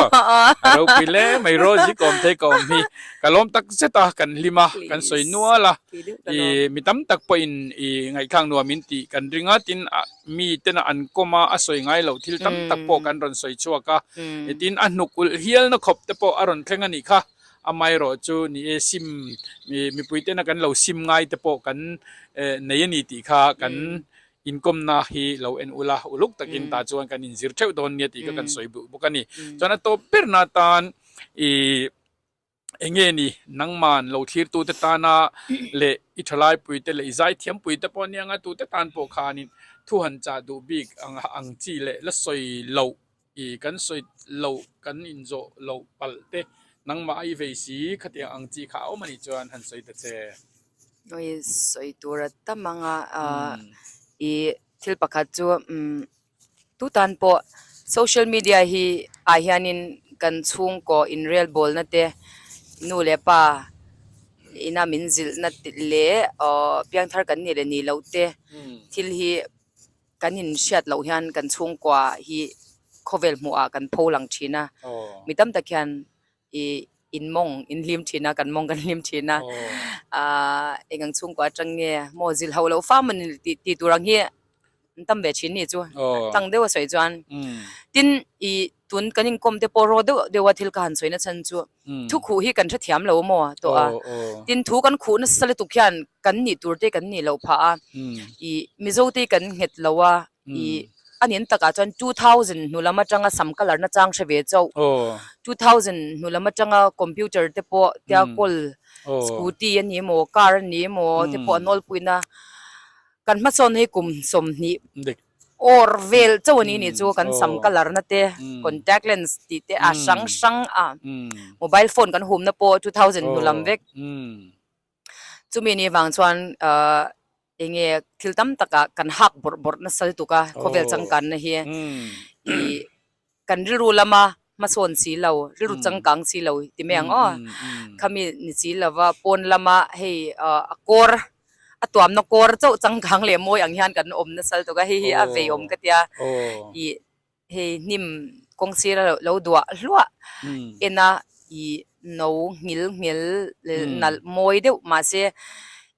เราพิเล่ไม่รอจิคอมเทคอมฮีกลมตักเซตากันลิมากันสวยนัวละมีตั้มตักปุยไงข้างนัวมินตีกันริงาตินมีเตนอันก็มาอสวยไงเราทิลตั้มตักโปกันรอนสวยชัวกะตินอันนุกุลเฮียลนขบเตโปอรอนแข่งนี่ค่ะอามายรอจูนี่ซิมมีปุยเตนกันเราซิมไงเตโปกันในนี่ตีค่ะกันอินคอมนาฮีเราเอ็นอุลาอุลุกตะกินตาจวนกันอินซิร์เชวโดนเนี่ยตีกันสวยบุกันนี่จนตัวเปิรนาตานเองนี่นังมันเราทีร์ตูเตตานาเละอิทลายปุยเตเละไซเทียมปุยเตปอนยังตูเตตานโปคานินทุหันจ่าดูบิกอังจีเละและสวยเรากันสวยเรากันอินโซเราปัลเตนังมาไอเวซีขัดยังอังจีขาวมันอีจวนหันสวยเตเจ
โอ้ยสวยตัวระตั้มมังทิลปักขัดจูตุตันโปโซเชียลมีเดียฮีอาฮิอานินกันช่วงก็อินเรียลบอลนั่นเตนูเลป้าอินามินซิลนัดเล่เพียงทาร์กันนี่เลยนี่เราเตทิลฮีกันหินเชียดเราเฮียนกันช่วงกว่าฮีโคเวลมัวกันโพลังชีนะมีตั้มตะเคียนอินมงอินลิมชีนะกันมงกันลิมชีนะเองช่วงกว่าจังเงี้ยโมซิลเฮาเราฟ้ามันตีตัวรังเฮียตั้มเบชินนี่จูตั้งเดียวสวยจวนตินตุนกันยิงกลมเดปโรเดว่าทิลกันสวยนะฉันจูทุกคู่ฮีกันเทียมเราโมตัวตินทุกันคู่นั่นสลัดตุกยันกันนี่ตัวเตกันนี่เราพามิโซเตกันเห็ดเราว่าอันนี้ตะกาจน2000นูละมาจังสัมกัลนะจังเชเวเจ้า2000นูละมาจังคอมพิวเตอร์เตปอเตียกอลสกูตี้อันนี้โมการอันนี้โมเตปอนอลปุยนะกันมาสอนให้กลุ่มสมนี้ออร์เวลเจ้านี้นี่จูกันสัมกัลนะเตคอนแทคเลนส์ติเตสังโมบายโฟนกันหุ่มนะปอ2000นูลำเวก จุมีนี่วางชวนเองทิลตั้มตะกะกันหักบดนั่นสัลตุกะโคเวลจังกันนะเฮียอีกันริละมาส่วนสีเราริจังกังสีเราที่แม่งอ๋อขมินี่สีเราว่าปนละมาให้กอร์ตัวมนกอร์เจ้าจังกังเลยมวยอย่างยันกันนั่นสัลตุกะเฮียเวอมกันเตียอีเฮนิมกงสีเราดัวลัวเอ็นะอีนูงิลนัลมวยเดียวมาเสีย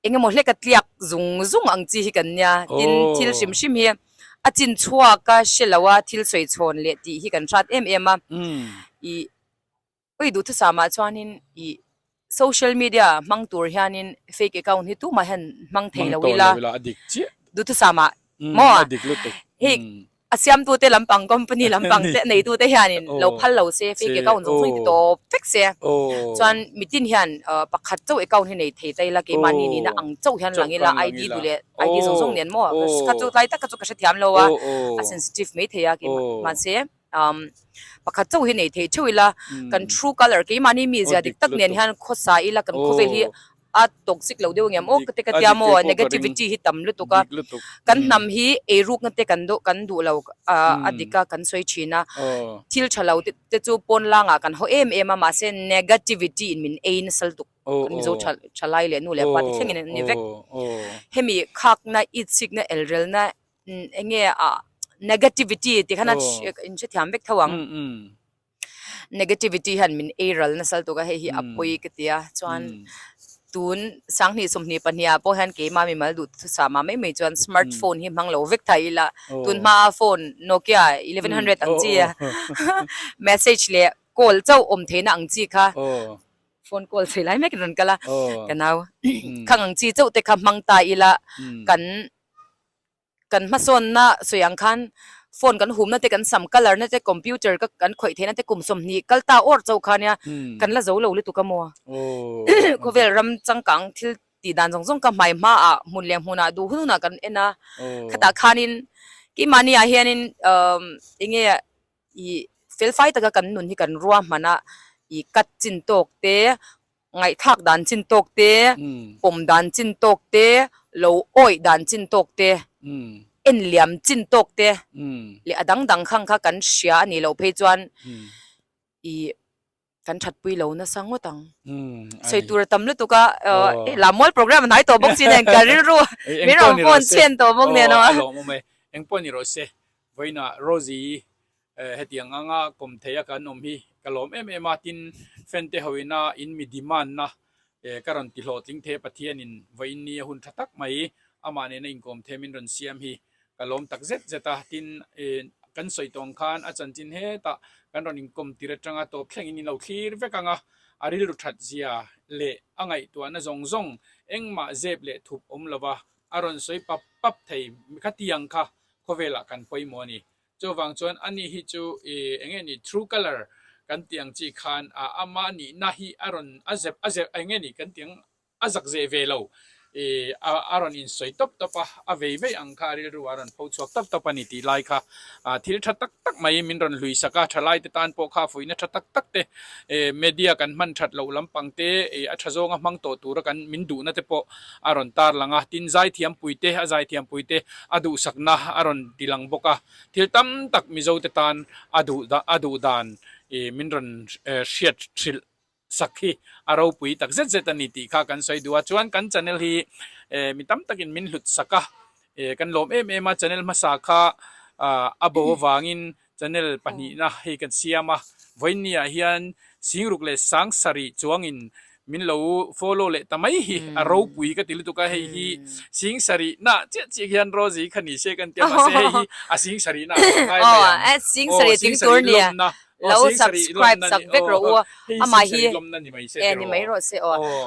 เองหมดเลยก็เลียกซุงอังจีกันเนี่ยดินทิลชิมเฮียอาจินชัวก็เชลว่าทิลสวยชนเลยที่ฮิกันชัดมาอีดูทุกสามาชวนินอีโซเชียลมีเดียมังตัวเฮียนินเฟกแอคเคาท์ที่ตู้มาเห็นมังเทลวิลาดูทุกสามาหม้อเฮอาเซียมตัวเตลำปังคอมพานีลำปังเตในตัวเตเฮียนินเราพันเราเซฟเกเก้าส่งที่ตัวฟิกเสียจนมิตินเฮียนปักขัดเจ้าเก้าที่ในเทใจละเกมันนี่นะอังเจ้าเฮียนหลังละไอดีดูเลยไอดีส่งเนี่ยมั่วขัดเจ้าไล่แต่ขัดเจ้าก็เสียมเราว่าเซนซิทีฟไม่เทียกิมันเสียปักขัดเจ้าเฮียนในเทช่วยละกัน true color เกมันนี่มีจะดิตักเนี่ยเฮียนข้อสายละกันข้อเวลีtoxic lo deu ngam o kate katia mo negativity hi tam lu tuka kan nam hi e ruk ngate kan du lo adika kan soi china thil chalau te chu pon langa kan ho ma se negativity in min ein sal tuk kan zo chalai le nu le pa thengin ni vek hemi khak na itsik na elrel na enge negativity te khana in che thiam vek thawang negativity han min eral na sal tuka he hi apoi katia chuan tun sang ni som ni pania po han ke ma mi mal du sama mai chuan smartphone hi mang lo vek thai la tun ma phone Nokia 1100 ang chi message le call chau theina ang chi kha phone call sei lai mek ran kala kanaw khang ang chi chau te kha mang ta ila kan ma son na soyang khan phone kan hum na te kan sam color na te computer ka kan khoi the na te kum som ni kalta or chau khania kan la zo lo le tu ka mo ko vel ram changkang thil ti dan jong ka mai ma a mun lem huna du huna kan ena khata khanin ki mani a hianin inge I fel fai ta kan nun hi kan ruwa mana I kat chin tok te ngai thak dan chin tok te pom dan chin tok te lo oi dan chin tok te en liam chin tok te le adang khang kha kan sia ni lo phe chuan I kan that pui lo na sangotang sei tur tam lu tuka la mol program nai to bok sin en Rilru mi rom pon chen to bok ne no
lo mo me eng pon ni ro se voina ROSY hetiang anga kom theya kan om hi kalom martin fente hoina in mi demand na karon ti hloting the pathian in voin ni hun thatak mai amane na inkom themin ron siam hi kalom tak zeta tin kan soi tong khan achan chin he ta kan ron inkom tire tanga to thleng in lo khir vekanga aril ru that zia le angai to na zong engma zeb le thup om lawa aron soi pap thei khatiang kha khovela kan poimo ni chowang chuan ani hi chu enge ni true color kan tiang chi khan ama ni na hi aron azep enge ni kan tiang azak ze velo aron in soi top avei angkha Rilru aron pho chuak top ani ti lai kha thil thatak tak mai min ron lui saka thalai te tan po kha fuina thatak te media kan man that lo lampang te athazonga mang to tur kan min du na te po aron tar langa tin Zaithiam puite adu sakna aron dilang boka thil tam tak mizo te tan adu dan min ron shiat thil sakhi aro pui tak zet ani ti kha kan soi duwa chuan kan channel hi mitam takin min hlut saka kan lom ma channel ma sakha abo wangin channel pani na he kan siama voinia hian singruk le sang sari chuangin min lo follow le tamai hi aro pui ka til tu ka he hi sing sari na chi hian ROSY khani se kan tia ma se hi a sing sari na
sing sari ting tur nia lo subscribe sak vek ro ama hi ni mai ro se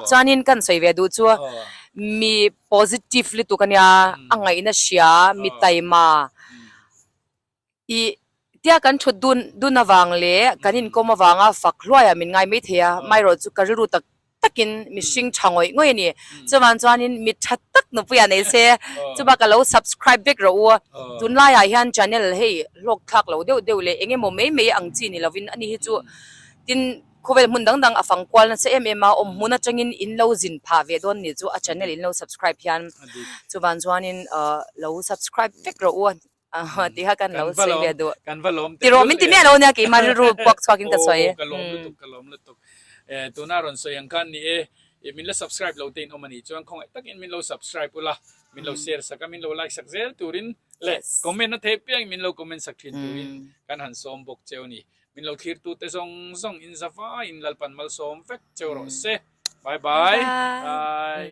chanin kan soi ve du chu mi positively tu kanya angai na sia mi taima I tia kan thut dun awang le kanin koma wanga fakhlua min ngai me thea mai ro chu Rilru takin mi sing changoi ngoi ni chuanin mi that tak no puya nei se chuba ka lo subscribe vek ro tun la ya hian channel hei lok thak lo deu le enge mo me ang chi ni lovin ani hi chu tin khovel mun dang dang afang kwal na se MMA muna changin in lo zin pha ve don ni chu a channel in lo subscribe hian chu ban chuanin lo subscribe vek ro on ti ha kan lo sei ve do
kan valom
ti ro min ti me lo nya ki ma ru box fucking ka soi
kalom lutuk tunaron so yang kan ni min lo subscribe lo tin omani chuan khong takin min lo subscribe ula min lo share sak min lo like sak zel turin le comment na the piang min lo comment sak thin turin kan han som bok cheu ni min lo thir tu te zong in zafa in lalpan mal som fek cheu ro se bye bye